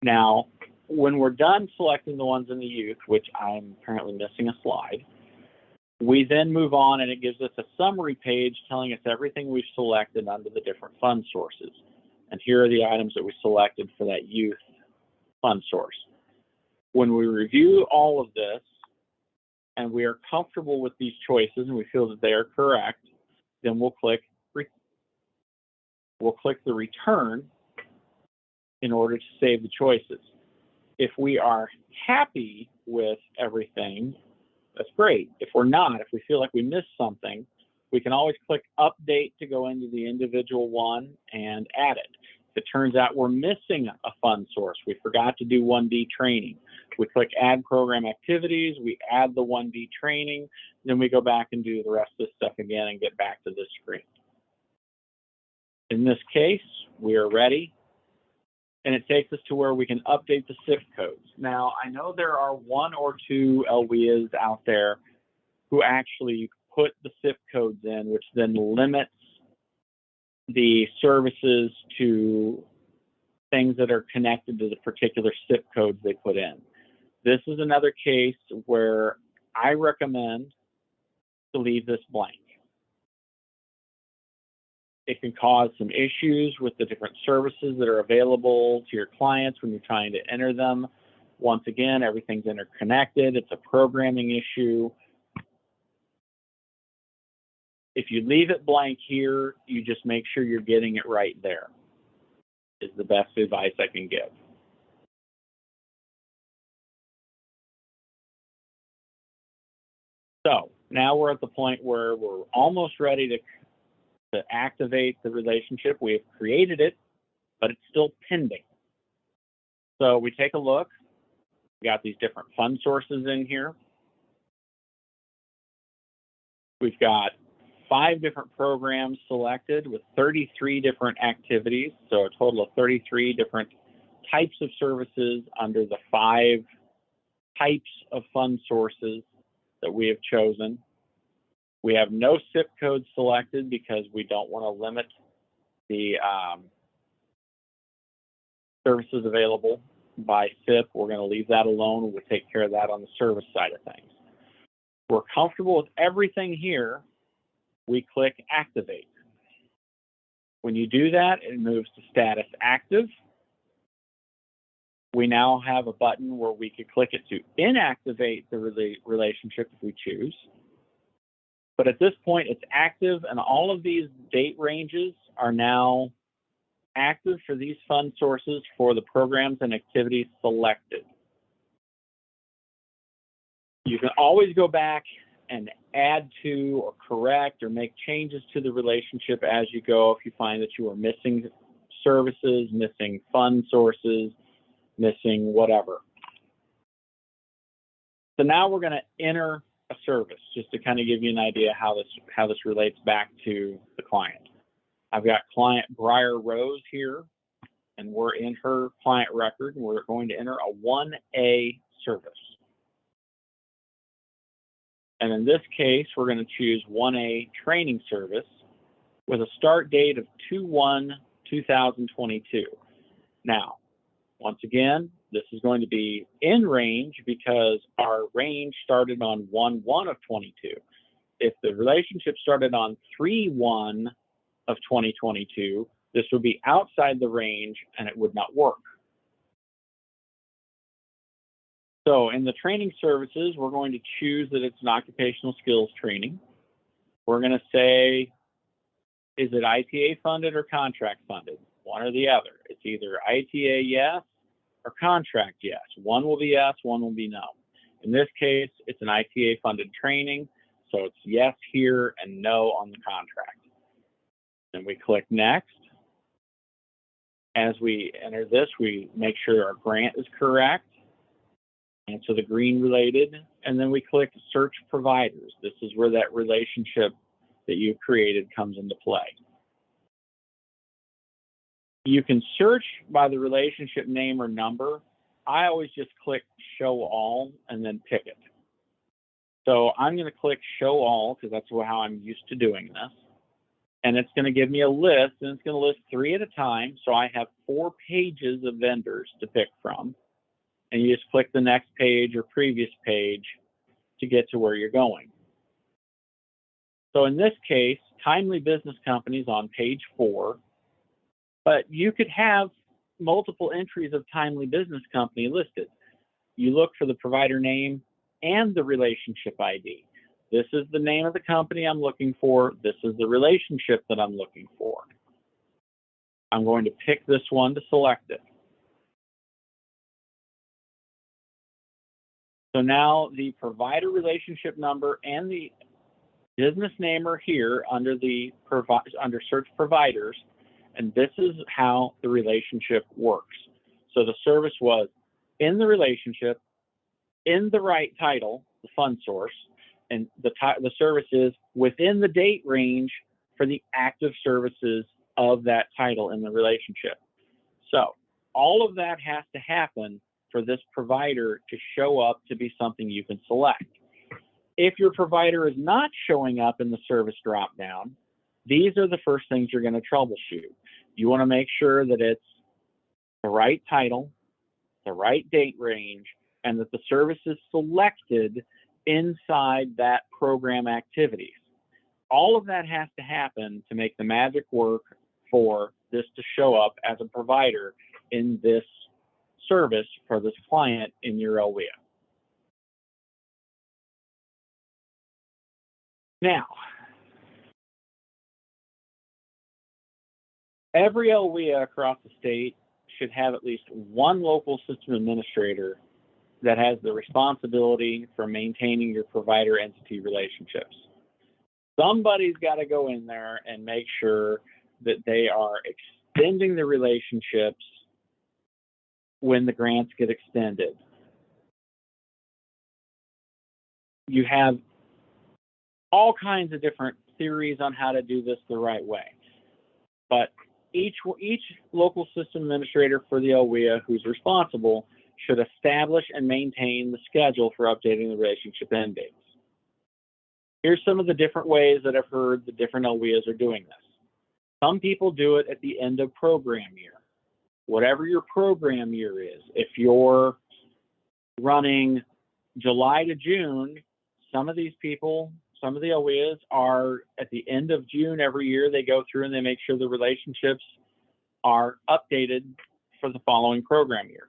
Now, when we're done selecting the ones in the youth, which I'm currently missing a slide, we then move on and it gives us a summary page telling us everything we've selected under the different fund sources. And here are the items that we selected for that youth fund source. When we review all of this and we are comfortable with these choices and we feel that they are correct, then we'll click the return in order to save the choices. If we are happy with everything, that's great. If we're not, if we feel like we missed something, we can always click update to go into the individual one and add it. If it turns out we're missing a fund source, we forgot to do 1D training, we click add program activities, we add the 1D training, then we go back and do the rest of this stuff again and get back to this screen. In this case, we are ready. And it takes us to where we can update the SIP codes. Now, I know there are 1 or 2 LWIAs out there who actually put the SIP codes in, which then limits the services to things that are connected to the particular SIP codes they put in. This is another case where I recommend to leave this blank. It can cause some issues with the different services that are available to your clients when you're trying to enter them. Once again, everything's interconnected. It's a programming issue. If you leave it blank here, you just make sure you're getting it right there, is the best advice I can give. So now we're at the point where we're almost ready to activate the relationship. We have created it, but it's still pending. So we take a look. We got these different fund sources in here. We've got 5 different programs selected with 33 different activities, so a total of 33 different types of services under the 5 types of fund sources that we have chosen. We have no SIP codes selected because we don't want to limit the services available by SIP. We're going to leave that alone. We'll take care of that on the service side of things. We're comfortable with everything here. We click activate. When you do that, it moves to status active. We now have a button where we could click it to inactivate the relationship if we choose. But at this point, it's active, and all of these date ranges are now active for these fund sources for the programs and activities selected. You can always go back and add to or correct or make changes to the relationship as you go if you find that you are missing services, missing fund sources, missing whatever. So now we're going to enter a service just to kind of give you an idea how this relates back to the client. I've got client Briar Rose here, and we're in her client record, and we're going to enter a 1A service. And in this case, we're going to choose 1A training service with a start date of 2/1/2022. Now, once again, this is going to be in range because our range started on 1/1/22. If the relationship started on 3/1/2022, this would be outside the range and it would not work. So in the training services, we're going to choose that it's an occupational skills training. We're going to say, is it ITA funded or contract funded? One or the other. It's either ITA yes or contract yes. One will be yes, one will be no. In this case, it's an ITA funded training, so it's yes here and no on the contract. Then we click next. As we enter this, we make sure our grant is correct. And so the green related, and then we click search providers. This is where that relationship that you created comes into play. You can search by the relationship name or number. I always just click show all and then pick it. So I'm going to click show all because that's how I'm used to doing this. And it's going to give me a list, and it's going to list 3 at a time. So I have 4 pages of vendors to pick from. And you just click the next page or previous page to get to where you're going. So in this case, Timely Business Companies on page 4, but you could have multiple entries of Timely Business Company listed. You look for the provider name and the relationship ID. This is the name of the company I'm looking for. This is the relationship that I'm looking for. I'm going to pick this one to select it. So now the provider relationship number and the business name are here under search providers, and this is how the relationship works. So the service was in the relationship, in the right title, the fund source, and the service is within the date range for the active services of that title in the relationship. So all of that has to happen for this provider to show up to be something you can select. If your provider is not showing up in the service dropdown, these are the first things you're going to troubleshoot. You want to make sure that it's the right title, the right date range, and that the service is selected inside that program activities. All of that has to happen to make the magic work for this to show up as a provider in this service for this client in your OWIA. Now, every OWIA across the state should have at least one local system administrator that has the responsibility for maintaining your provider entity relationships. Somebody's got to go in there and make sure that they are extending the relationships when the grants get extended. You have all kinds of different theories on how to do this the right way. But each local system administrator for the OWIA who's responsible should establish and maintain the schedule for updating the relationship end dates. Here's some of the different ways that I've heard the different OWIAs are doing this. Some people do it at the end of program year. Whatever your program year is, if you're running July to June, some of these people, some of the OWIAs are at the end of June every year, they go through and they make sure the relationships are updated for the following program year.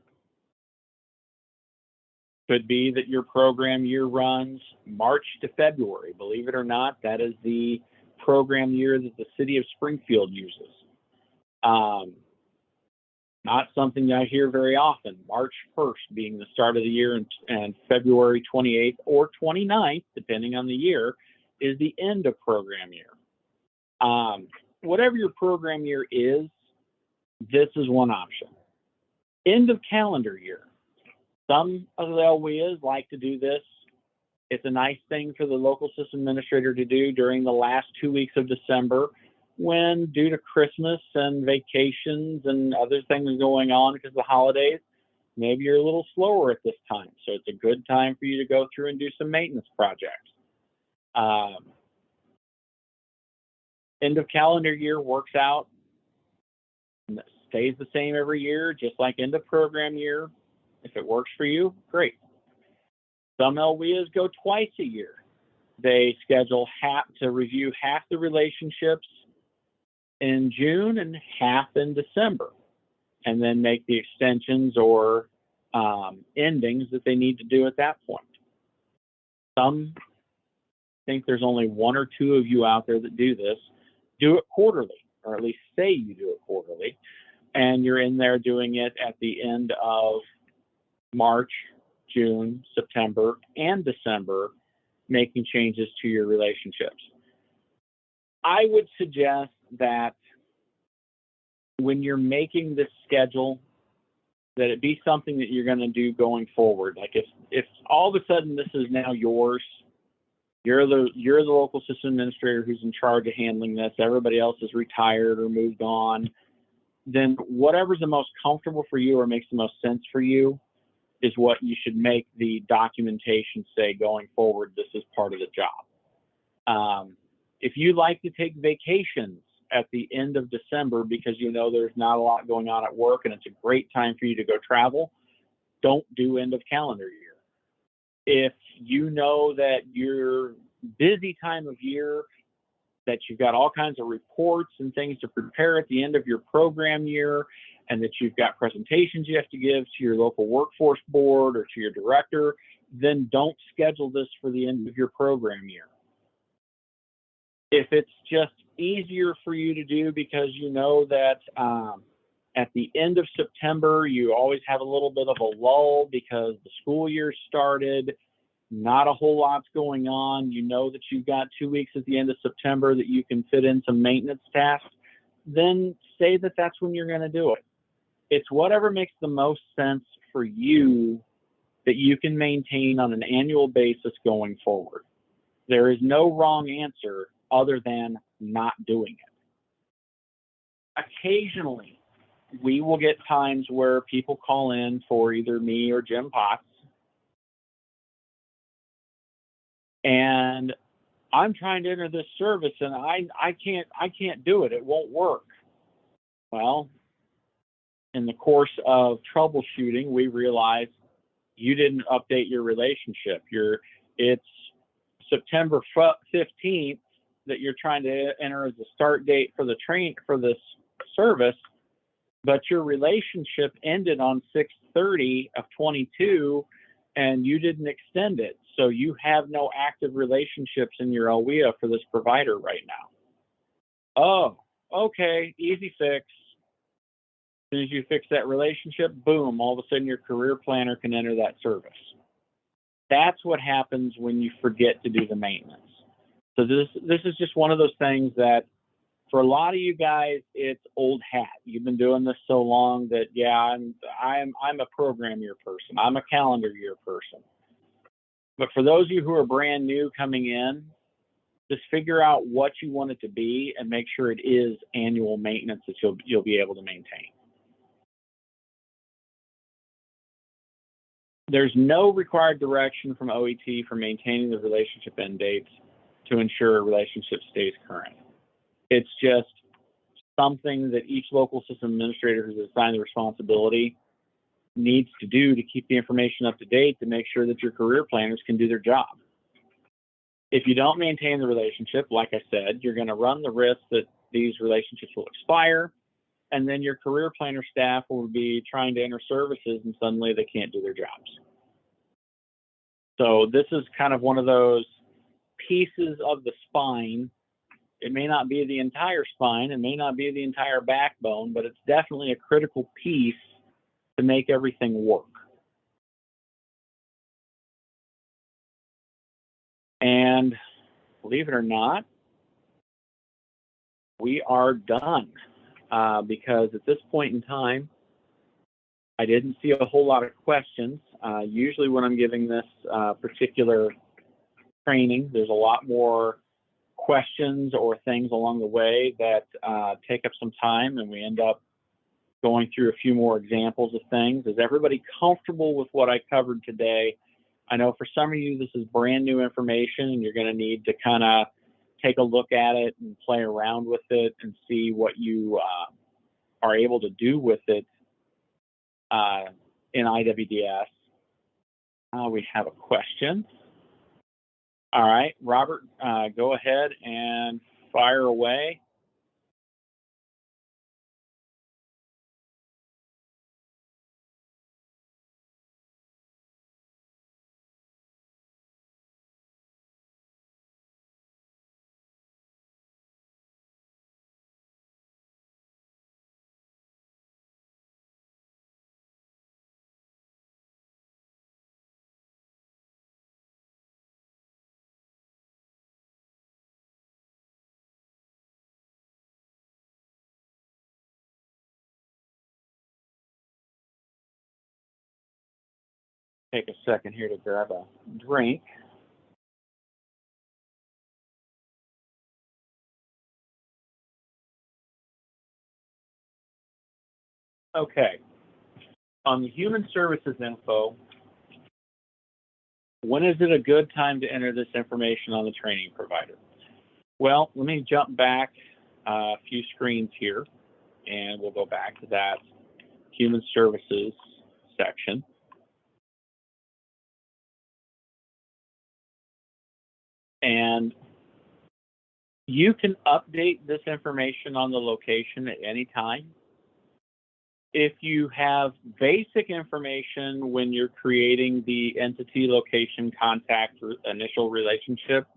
Could be that your program year runs March to February. Believe it or not, that is the program year that the city of Springfield uses. Not something I hear very often. March 1st being the start of the year and February 28th or 29th, depending on the year, is the end of program year. Whatever your program year is, this is one option. End of calendar year. Some of the OWIAs like to do this. It's a nice thing for the local system administrator to do during the last 2 weeks of December, when due to Christmas and vacations and other things going on because of the holidays, maybe you're a little slower at this time. So it's a good time for you to go through and do some maintenance projects. End of calendar year works out, stays the same every year, just like end of program year. If it works for you, great. Some LWIAs go twice a year. They schedule to review half the relationships in June and half in December, and then make the extensions or endings that they need to do at that point. Some think there's only one or two of you out there that do this. Do it quarterly, or at least say you do it quarterly, and you're in there doing it at the end of March, June, September, and December, making changes to your relationships. I would suggest that when you're making this schedule, that it be something that you're going to do going forward. Like if all of a sudden this is now yours, you're the local system administrator who's in charge of handling this, everybody else is retired or moved on, then whatever's the most comfortable for you or makes the most sense for you is what you should make the documentation say going forward. This is part of the job. If you like to take vacations at the end of December because you know there's not a lot going on at work and it's a great time for you to go travel, don't do end of calendar year. If you know that your busy time of year, that you've got all kinds of reports and things to prepare at the end of your program year, and that you've got presentations you have to give to your local workforce board or to your director, then don't schedule this for the end of your program year. If it's just easier for you to do because you know that at the end of September, you always have a little bit of a lull because the school year started, not a whole lot's going on. You know that you've got 2 weeks at the end of September that you can fit in some maintenance tasks, then say that that's when you're going to do it. It's whatever makes the most sense for you that you can maintain on an annual basis going forward. There is no wrong answer other than not doing it. Occasionally, we will get times where people call in for either me or Jim Potts, and I'm trying to enter this service and I can't do it. It won't work. Well, in the course of troubleshooting, we realized you didn't update your relationship. It's September 15th that you're trying to enter as a start date for this service, but your relationship ended on 6/30 of 22 and you didn't extend it. So you have no active relationships in your LWIA for this provider right now. Oh, okay, easy fix. As soon as you fix that relationship, boom, all of a sudden your career planner can enter that service. That's what happens when you forget to do the maintenance. So this is just one of those things that for a lot of you guys, it's old hat. You've been doing this so long that, yeah, I'm a program year person. I'm a calendar year person. But for those of you who are brand new coming in, just figure out what you want it to be and make sure it is annual maintenance that you'll be able to maintain. There's no required direction from OET for maintaining the relationship end dates to ensure a relationship stays current. It's just something that each local system administrator who's assigned the responsibility needs to do to keep the information up to date to make sure that your career planners can do their job. If you don't maintain the relationship, like I said, you're going to run the risk that these relationships will expire, and then your career planner staff will be trying to enter services and suddenly they can't do their jobs. So this is kind of one of those pieces of the spine. It may not be the entire spine, it may not be the entire backbone, but it's definitely a critical piece to make everything work. And believe it or not, we are done because at this point in time, I didn't see a whole lot of questions. Usually when I'm giving this particular training, there's a lot more questions or things along the way that take up some time, and we end up going through a few more examples of things. Is everybody comfortable with what I covered today? I know for some of you, this is brand new information and you're going to need to kind of take a look at it and play around with it and see what you are able to do with it in IWDS. We have a question. All right, Robert, go ahead and fire away. Take a second here to grab a drink. Okay, on the human services info, when is it a good time to enter this information on the training provider? Well, let me jump back a few screens here, and we'll go back to that human services section. And you can update this information on the location at any time. If you have basic information when you're creating the entity, location, contact, initial relationship,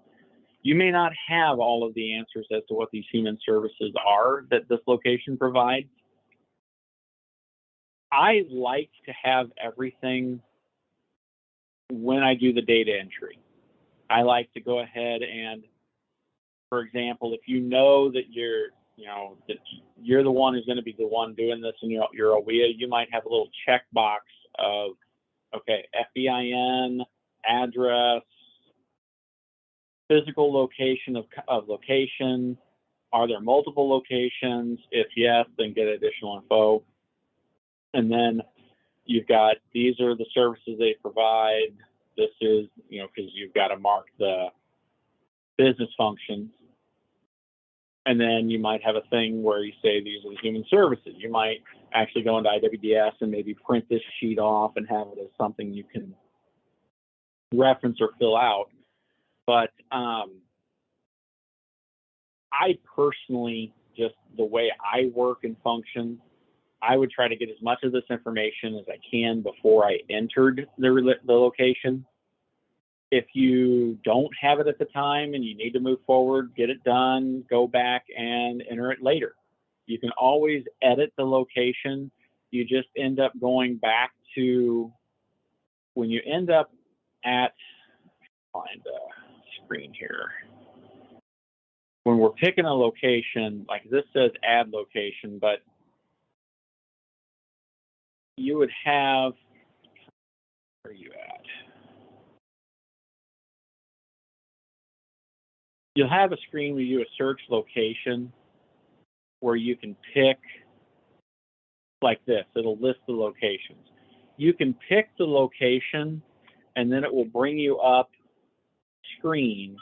you may not have all of the answers as to what these human services are that this location provides. I like to have everything when I do the data entry. I like to go ahead and, for example, if you know that you're the one who's going to be the one doing this and you're OWIA, you might have a little checkbox of, okay, FEIN, address, physical location of location. Are there multiple locations? If yes, then get additional info. And then you've got, these are the services they provide. This is, because you've got to mark the business functions. And then you might have a thing where you say these are the human services. You might actually go into IWDS and maybe print this sheet off and have it as something you can reference or fill out. But I personally, just the way I work and function, I would try to get as much of this information as I can before I entered the location. If you don't have it at the time and you need to move forward, get it done, go back and enter it later. You can always edit the location. You just end up going back to, when you end up at, find a screen here. When we're picking a location, like this says add location, but you would have, where are you at? You'll have a screen where you do a search location where you can pick like this. It'll list the locations. You can pick the location and then it will bring you up screens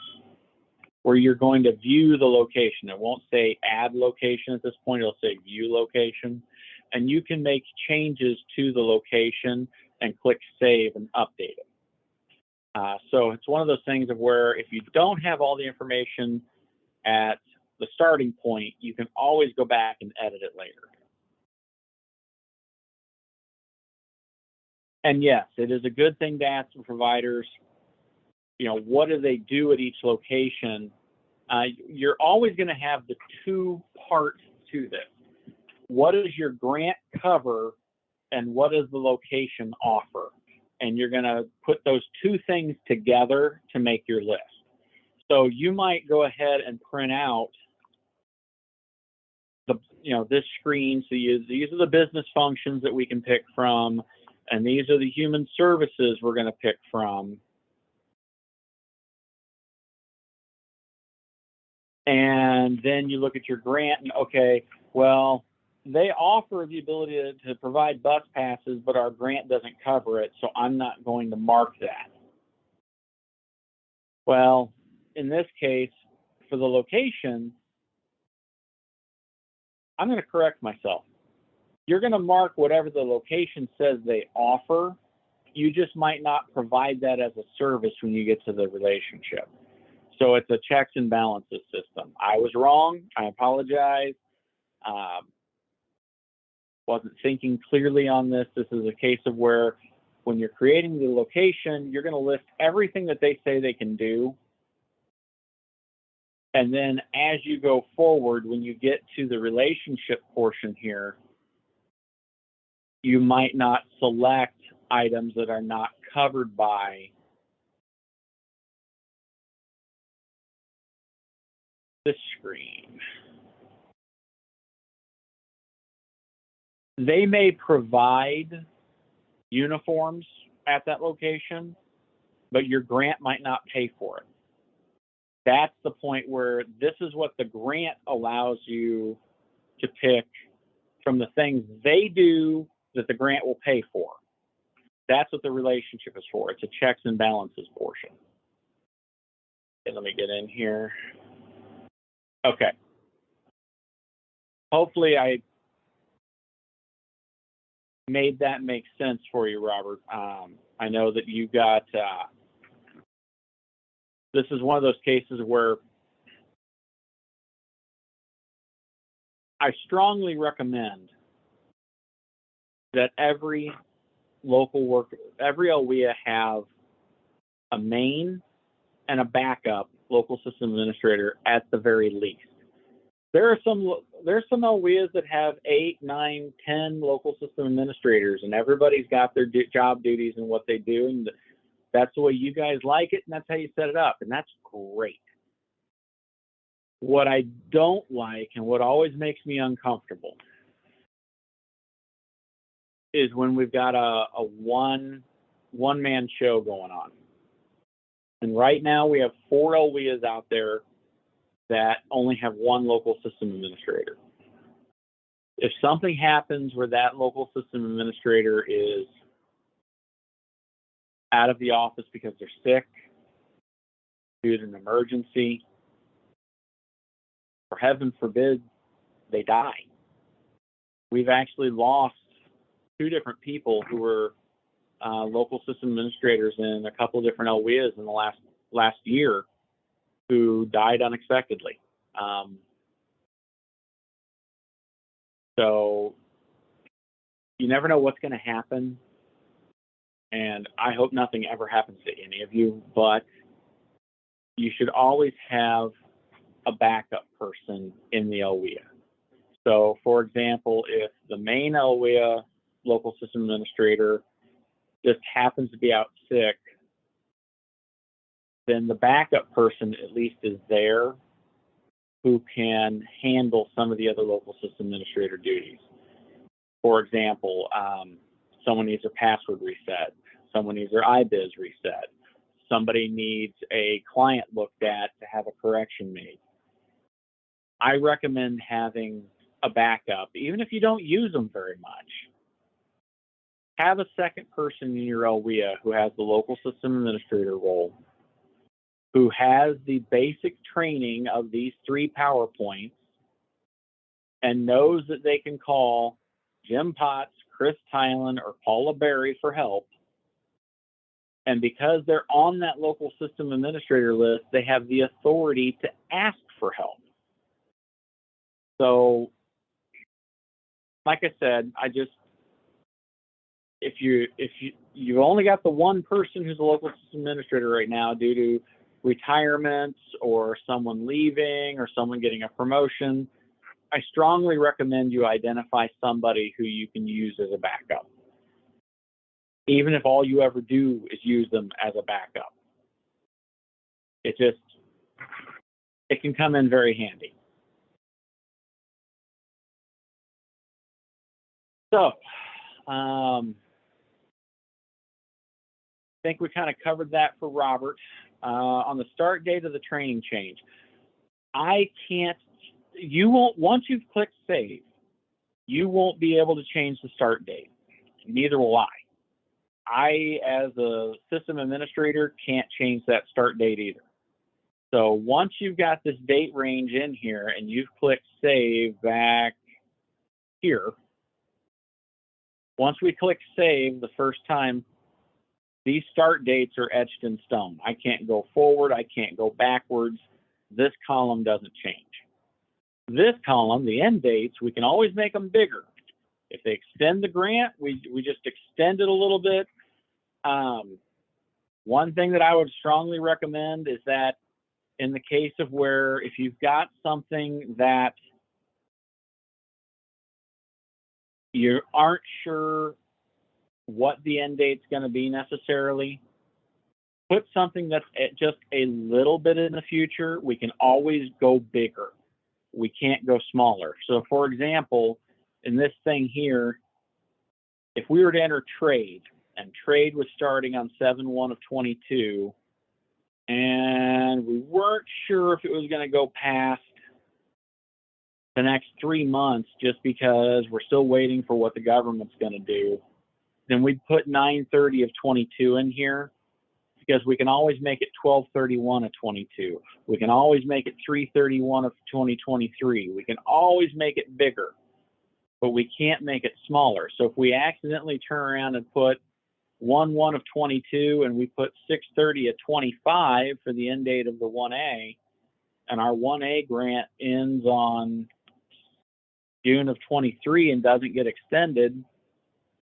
where you're going to view the location. It won't say add location at this point, it'll say view location. And you can make changes to the location and click save and update it. So it's one of those things of where if you don't have all the information at the starting point, you can always go back and edit it later. And yes, it is a good thing to ask the providers, what do they do at each location? You're always going to have the two parts to this. What does your grant cover and what does the location offer? And you're going to put those two things together to make your list. So you might go ahead and print out this screen. So these are the business functions that we can pick from, and these are the human services we're going to pick from. And then you look at your grant and, okay, well, they offer the ability to provide bus passes, but our grant doesn't cover it, so I'm not going to mark that. Well, in this case, for the location, I'm going to correct myself. You're going to mark whatever the location says they offer. You just might not provide that as a service when you get to the relationship. So it's a checks and balances system. I was wrong. I apologize. Wasn't thinking clearly on this. This is a case of where when you're creating the location, you're going to list everything that they say they can do. And then as you go forward, when you get to the relationship portion here, you might not select items that are not covered by this screen. They may provide uniforms at that location, but your grant might not pay for it. That's the point where this is what the grant allows you to pick from the things they do that the grant will pay for. That's what the relationship is for. It's a checks and balances portion. Okay, let me get in here. Okay. Hopefully I made that make sense for you, Robert. I know that you got, this is one of those cases where I strongly recommend that every OWIA have a main and a backup local system administrator at the very least. There's some OWIAs that have 8, 9, 10 local system administrators, and everybody's got their job duties and what they do, and that's the way you guys like it, and that's how you set it up, and that's great. What I don't like, and what always makes me uncomfortable, is when we've got a one-man show going on. And right now we have 4 OWIAs out there that only have one local system administrator. If something happens where that local system administrator is out of the office because they're sick, due to an emergency, or heaven forbid, they die. We've actually lost 2 different people who were local system administrators in a couple of different OWIAs in the last year who died unexpectedly. So you never know what's going to happen, and I hope nothing ever happens to any of you, but you should always have a backup person in the OWIA. So, for example, if the main OWIA local system administrator just happens to be out sick, then the backup person at least is there who can handle some of the other local system administrator duties. For example, someone needs their password reset, someone needs their IBIS reset, somebody needs a client looked at to have a correction made. I recommend having a backup, even if you don't use them very much. Have a second person in your OWIA who has the local system administrator role, who has the basic training of these 3 PowerPoints and knows that they can call Jim Potts, Chris Tylen, or Paula Berry for help. And because they're on that local system administrator list, they have the authority to ask for help. So, like I said, if you've only got the one person who's a local system administrator right now due to retirements or someone leaving or someone getting a promotion, I strongly recommend you identify somebody who you can use as a backup, even if all you ever do is use them as a backup. It can come in very handy. So, I think we kind of covered that for Robert. On the start date of the training change, once you've clicked save, you won't be able to change the start date. Neither will I, as a system administrator, can't change that start date either. So once you've got this date range in here and you've clicked save back here, once we click save the first time, these start dates are etched in stone. I can't go forward, I can't go backwards. This column doesn't change. This column, the end dates, we can always make them bigger. If they extend the grant, we just extend it a little bit. One thing that I would strongly recommend is that in the case of where if you've got something that you aren't sure what the end date's going to be necessarily, put something that's just a little bit in the future. We can always go bigger. We can't go smaller. So for example, in this thing here, if we were to enter trade, and trade was starting on 7/1 of 22, and we weren't sure if it was going to go past the next 3 months just because we're still waiting for what the government's going to do, then we'd put 9/30 of 22 in here, because we can always make it 12/31 of 22. We can always make it 3/31 of 2023. We can always make it bigger, but we can't make it smaller. So if we accidentally turn around and put 1/1 of 22 and we put 6/30 of 25 for the end date of the 1A, and our 1A grant ends on June of 23 and doesn't get extended,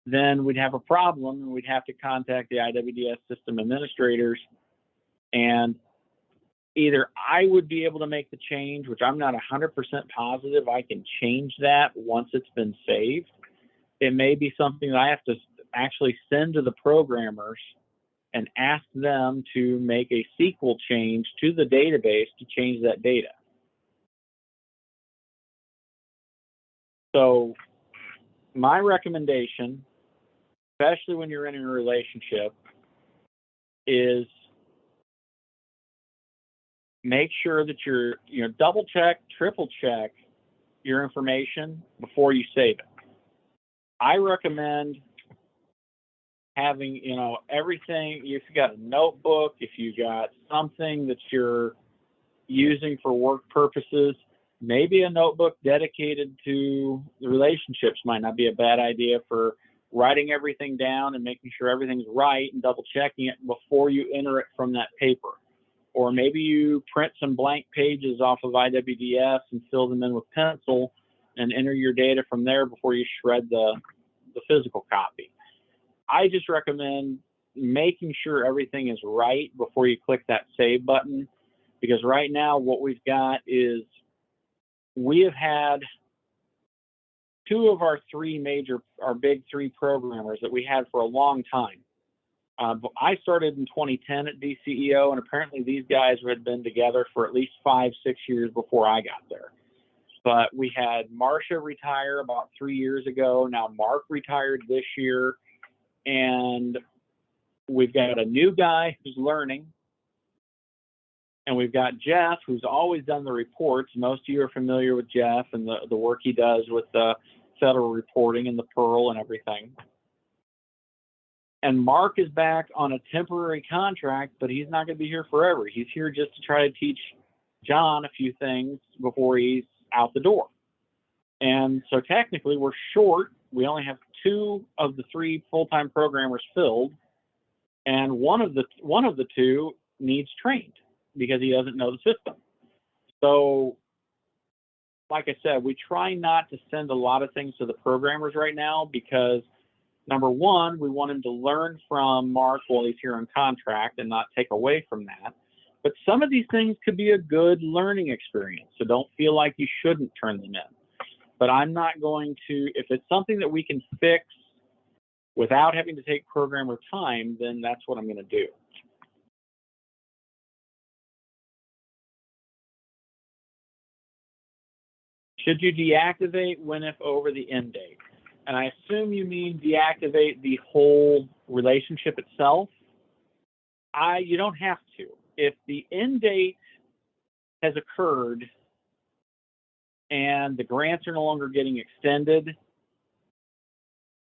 then we'd have a problem and we'd have to contact the IWDS system administrators, and either I would be able to make the change, which I'm not 100% positive I can change that once it's been saved. It may be something that I have to actually send to the programmers and ask them to make a SQL change to the database to change that data. So my recommendation, especially when you're in a relationship, is make sure that you're double check, triple check your information before you save it. I recommend having everything. If you got a notebook, if you got something that you're using for work purposes, maybe a notebook dedicated to the relationships might not be a bad idea for writing everything down and making sure everything's right and double checking it before you enter it from that paper. Or maybe you print some blank pages off of IWDS and fill them in with pencil and enter your data from there before you shred the physical copy. I just recommend making sure everything is right before you click that save button, because right now what we've got is we have had two of our big three programmers that we had for a long time. I started in 2010 at DCEO, and apparently these guys had been together for at least 5-6 years before I got there. But we had Marcia retire about 3 years ago. Now Mark retired this year, and we've got a new guy who's learning. And we've got Jeff, who's always done the reports. Most of you are familiar with Jeff and the work he does with the federal reporting and the Pearl and everything. And Mark is back on a temporary contract, but he's not going to be here forever. He's here just to try to teach John a few things before he's out the door. And so technically we're short. We only have 2 of the 3 full-time programmers filled, and one of the 2 needs trained because he doesn't know the system. So like I said, we try not to send a lot of things to the programmers right now because, number one, we want him to learn from Mark while he's here on contract and not take away from that. But some of these things could be a good learning experience, so don't feel like you shouldn't turn them in. But I'm not going to, if it's something that we can fix without having to take programmer time, then that's what I'm going to do. Should you deactivate WNIF over the end date? And I assume you mean deactivate the whole relationship itself. You don't have to. If the end date has occurred and the grants are no longer getting extended,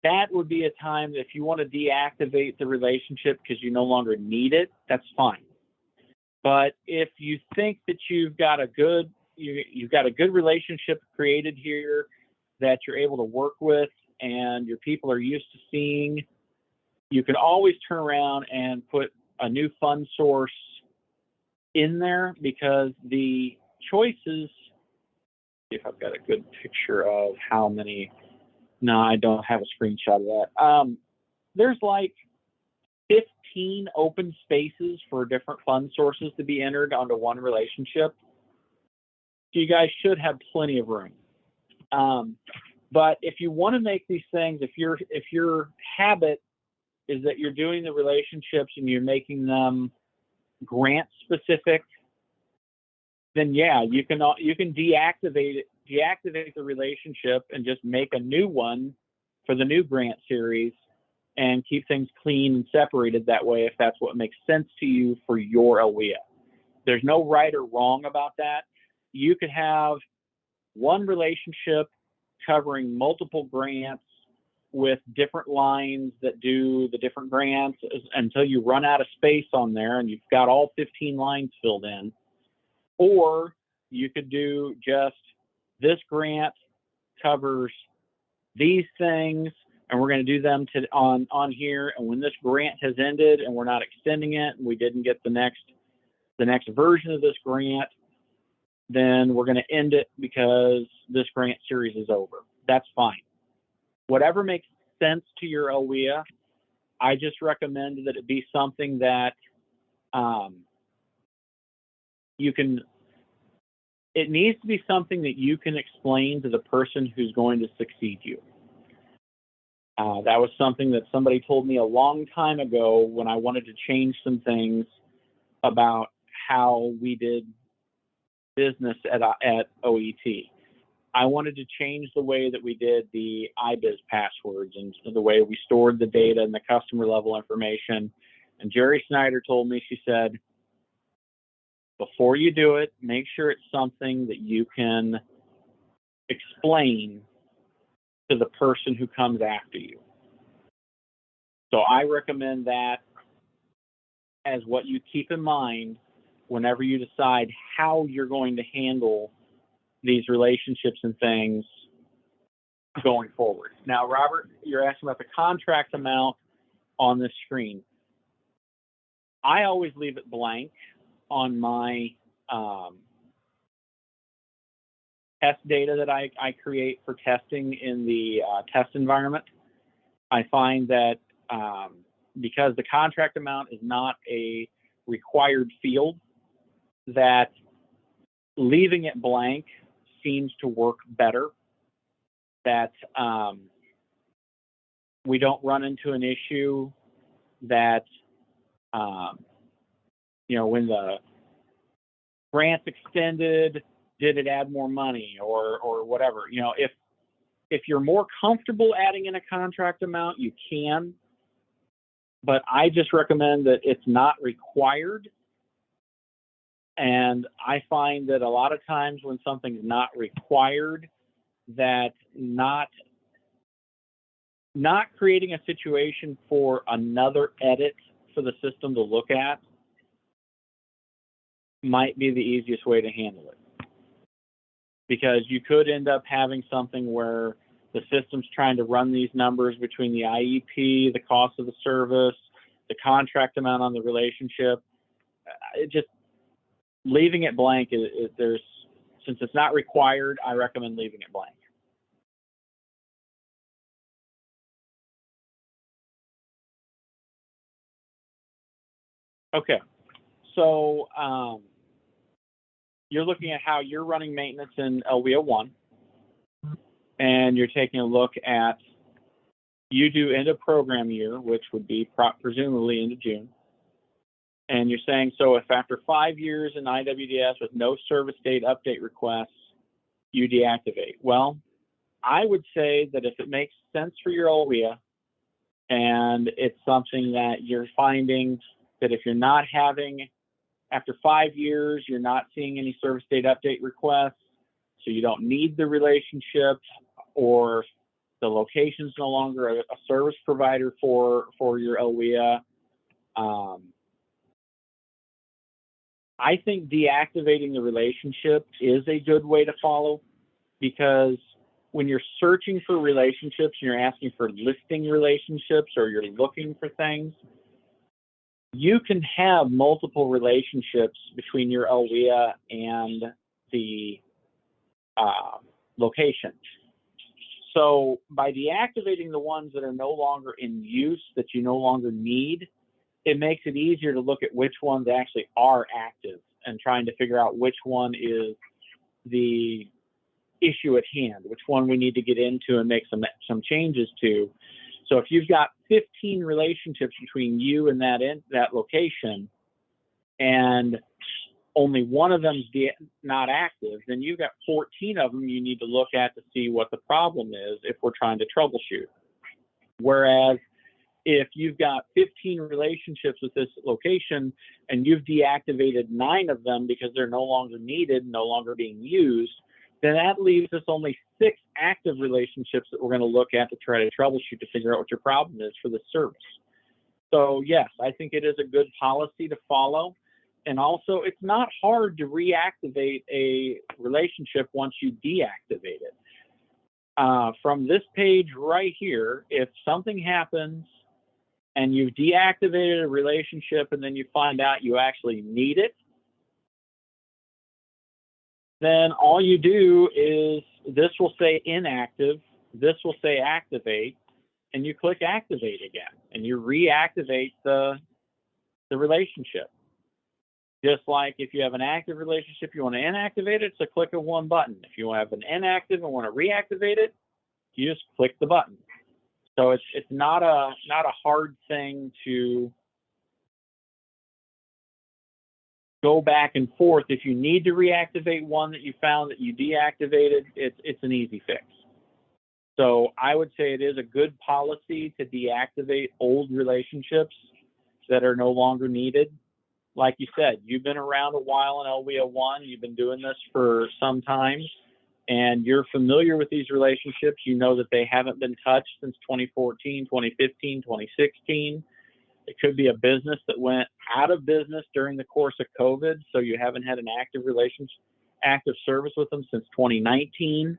that would be a time that if you want to deactivate the relationship because you no longer need it, that's fine. But if you think that you've got a good relationship created here that you're able to work with and your people are used to seeing, you can always turn around and put a new fund source in there, because the choices, if I've got a good picture of how many, no, I don't have a screenshot of that. There's like 15 open spaces for different fund sources to be entered onto one relationship. So you guys should have plenty of room. But if you want to make these things, if your habit is that you're doing the relationships and you're making them grant specific, then yeah, you can deactivate the relationship and just make a new one for the new grant series and keep things clean and separated that way, if that's what makes sense to you for your OWIA. There's no right or wrong about that. You could have one relationship covering multiple grants with different lines that do the different grants until you run out of space on there and you've got all 15 lines filled in. Or you could do just, this grant covers these things and we're going to do them on here, and when this grant has ended and we're not extending it and we didn't get the next version of this grant, then we're going to end it because this grant series is over. That's fine. Whatever makes sense to your OWIA, I just recommend that it be something that it needs to be something that you can explain to the person who's going to succeed you. That was something that somebody told me a long time ago when I wanted to change some things about how we did business at OET. I wanted to change the way that we did the IBIS passwords and the way we stored the data and the customer level information. And Jerry Snyder told me, she said, before you do it, make sure it's something that you can explain to the person who comes after you. So I recommend that as what you keep in mind whenever you decide how you're going to handle these relationships and things going forward. Now, Robert, you're asking about the contract amount on this screen. I always leave it blank on my test data that I create for testing in the test environment. I find that because the contract amount is not a required field, that leaving it blank seems to work better, that we don't run into an issue that, when the grant's extended, did it add more money or whatever? If you're more comfortable adding in a contract amount, you can, but I just recommend that it's not required. And I find that a lot of times when something's not required, that not creating a situation for another edit for the system to look at might be the easiest way to handle it. Because you could end up having something where the system's trying to run these numbers between the IEP, the cost of the service, the contract amount on the relationship. Leaving it blank, since it's not required, I recommend leaving it blank. Okay, so you're looking at how you're running maintenance in OWIA 1, and you're taking a look at, you do end of program year, which would be presumably into June. And you're saying, so if after 5 years in IWDS with no service date update requests, you deactivate. Well, I would say that if it makes sense for your OWIA and it's something that you're finding that if you're not having, after 5 years, you're not seeing any service date update requests, so you don't need the relationship, or the location's no longer a service provider for your OWIA, I think deactivating the relationship is a good way to follow, because when you're searching for relationships and you're asking for listing relationships or you're looking for things, you can have multiple relationships between your OWIA and the location. So by deactivating the ones that are no longer in use, that you no longer need, it makes it easier to look at which ones actually are active and trying to figure out which one is the issue at hand, which one we need to get into and make some changes to. So if you've got 15 relationships between you and that location, and only one of them's not active, then you've got 14 of them you need to look at to see what the problem is if we're trying to troubleshoot. Whereas if you've got 15 relationships with this location and you've deactivated 9 of them because they're no longer needed, no longer being used, then that leaves us only 6 active relationships that we're going to look at to try to troubleshoot to figure out what your problem is for this service. So yes, I think it is a good policy to follow. And also, it's not hard to reactivate a relationship once you deactivate it. From this page right here, if something happens and you've deactivated a relationship and then you find out you actually need it, then all you do is, this will say inactive, this will say activate, and you click activate again, and you reactivate the relationship. Just like if you have an active relationship, you want to inactivate it, it's a click of one button. If you have an inactive and want to reactivate it, you just click the button. So it's not a hard thing to go back and forth. If you need to reactivate one that you found that you deactivated, it's an easy fix. So I would say it is a good policy to deactivate old relationships that are no longer needed. Like you said, you've been around a while in LWIA 1, you've been doing this for some time, and you're familiar with these relationships. You know that they haven't been touched since 2014, 2015, 2016. It could be a business that went out of business during the course of COVID, so you haven't had an active service with them since 2019.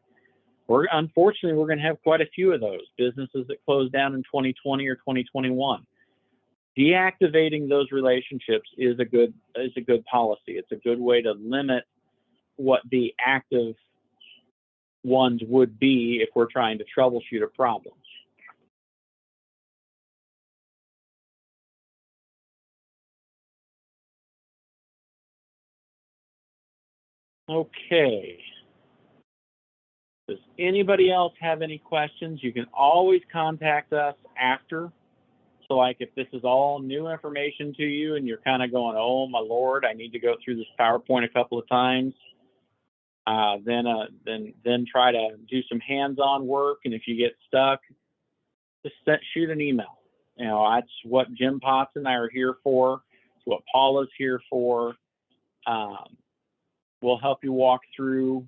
Unfortunately, we're going to have quite a few of those businesses that closed down in 2020 or 2021. Deactivating those relationships is a good policy. It's a good way to limit what the active ones would be if we're trying to troubleshoot a problem. Okay. Does anybody else have any questions? You can always contact us after. So like if this is all new information to you and you're kind of going, oh my Lord, I need to go through this PowerPoint a couple of times, then try to do some hands-on work. And if you get stuck, just shoot an email. You know, that's what Jim Potts and I are here for. It's what Paula's here for. We'll help you walk through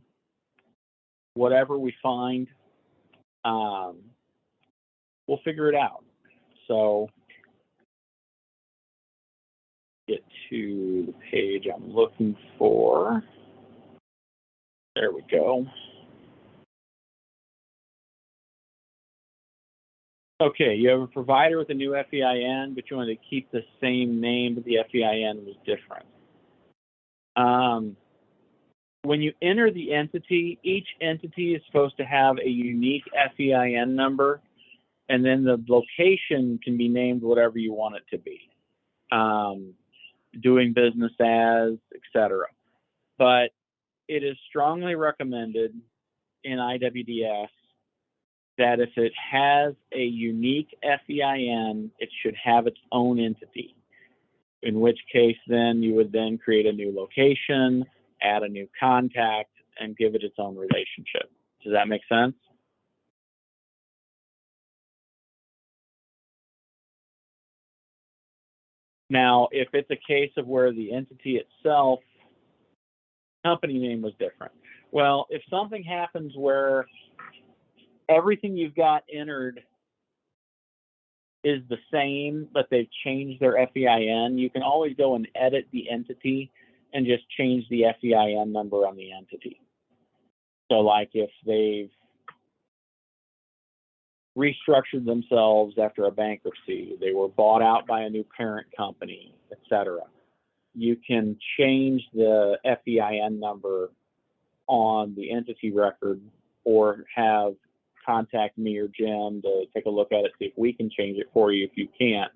whatever we find. We'll figure it out. So get to the page I'm looking for. There we go. Okay, you have a provider with a new FEIN, but you want to keep the same name, but the FEIN was different. When you enter the entity, each entity is supposed to have a unique FEIN number, and then the location can be named whatever you want it to be. Doing business as, etc. But it is strongly recommended in IWDS that if it has a unique FEIN, it should have its own entity, in which case then you would then create a new location, add a new contact, and give it its own relationship. Does that make sense? Now, if it's a case of where the entity itself, company name was different. Well, if something happens where everything you've got entered is the same, but they've changed their FEIN, you can always go and edit the entity and just change the FEIN number on the entity. So like if they've restructured themselves after a bankruptcy, they were bought out by a new parent company, etc., you can change the FEIN number on the entity record, or have contact me or Jim to take a look at it, see if we can change it for you if you can't.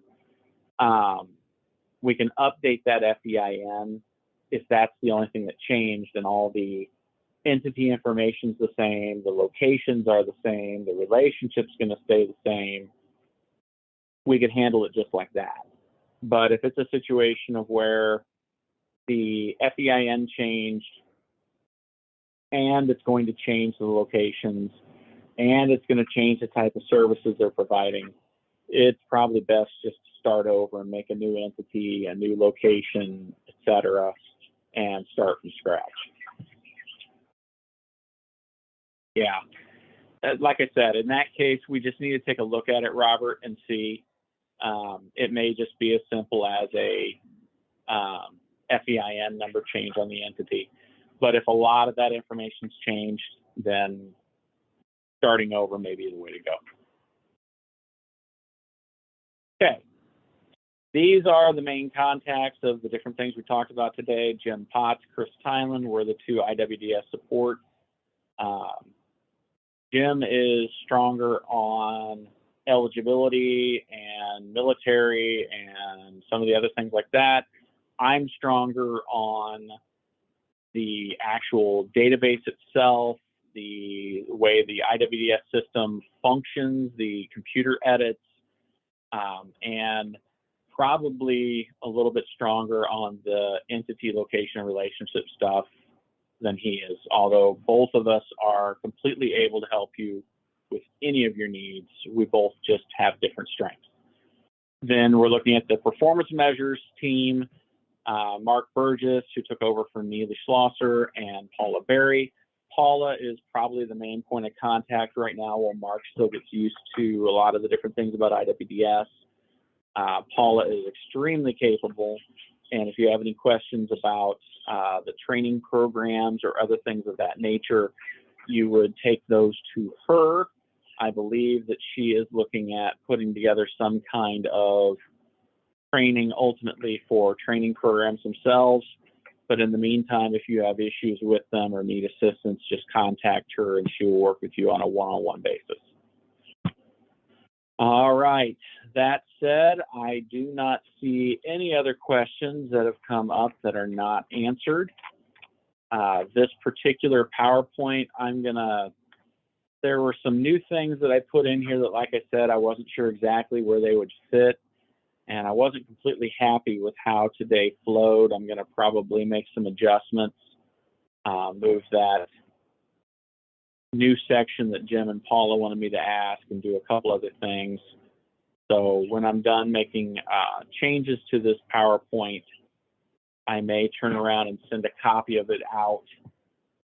We can update that FEIN if that's the only thing that changed, and all the entity information is the same, the locations are the same, the relationship's going to stay the same. We could handle it just like that. But if it's a situation of where the FEIN changed and it's going to change the locations and it's going to change the type of services they're providing, it's probably best just to start over and make a new entity, a new location, etc., and start from scratch. Yeah, like I said, in that case, we just need to take a look at it, Robert, and see. It may just be as simple as a FEIN number change on the entity. But if a lot of that information's changed, then starting over may be the way to go. Okay. These are the main contacts of the different things we talked about today. Jim Potts, Chris Tylen were the two IWDS support. Jim is stronger on eligibility and military and some of the other things like that. I'm stronger on the actual database itself, the way the IWDS system functions, the computer edits, and probably a little bit stronger on the entity location and relationship stuff than he is, although both of us are completely able to help you with any of your needs. We both just have different strengths. Then we're looking at the performance measures team, Mark Burgess, who took over for Neely Schlosser, and Paula Berry. Paula is probably the main point of contact right now, while Mark still gets used to a lot of the different things about IWDS. Paula is extremely capable, and if you have any questions about the training programs or other things of that nature, you would take those to her. I believe that she is looking at putting together some kind of training ultimately for training programs themselves. But in the meantime, if you have issues with them or need assistance, just contact her and she will work with you on a one-on-one basis. All right. That said, I do not see any other questions that have come up that are not answered. This particular PowerPoint, there were some new things that I put in here that, like I said, I wasn't sure exactly where they would fit, and I wasn't completely happy with how today flowed. I'm going to probably make some adjustments, move that new section that Jim and Paula wanted me to ask, and do a couple other things. So when I'm done making changes to this PowerPoint, I may turn around and send a copy of it out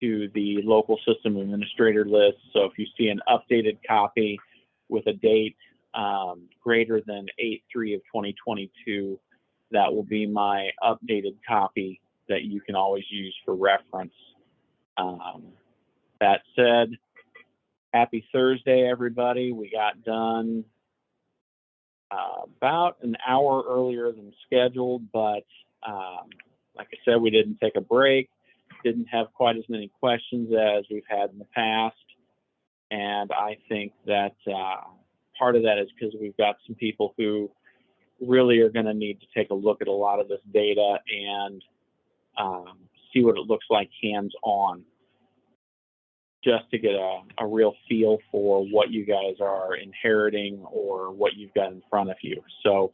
to the local system administrator list. So if you see an updated copy with a date greater than 8/3 of 2022, that will be my updated copy that you can always use for reference. That said, happy Thursday, everybody. We got done about an hour earlier than scheduled, but like I said, we didn't take a break, didn't have quite as many questions as we've had in the past. And I think that part of that is because we've got some people who really are going to need to take a look at a lot of this data and see what it looks like hands-on, just to get a real feel for what you guys are inheriting or what you've got in front of you. So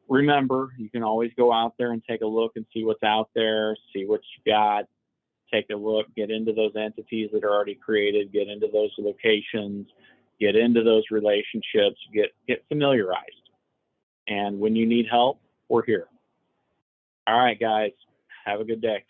remember, you can always go out there and take a look and see what's out there, see what you got, take a look, get into those entities that are already created, get into those locations, get into those relationships, get familiarized. And when you need help, we're here. All right, guys, have a good day.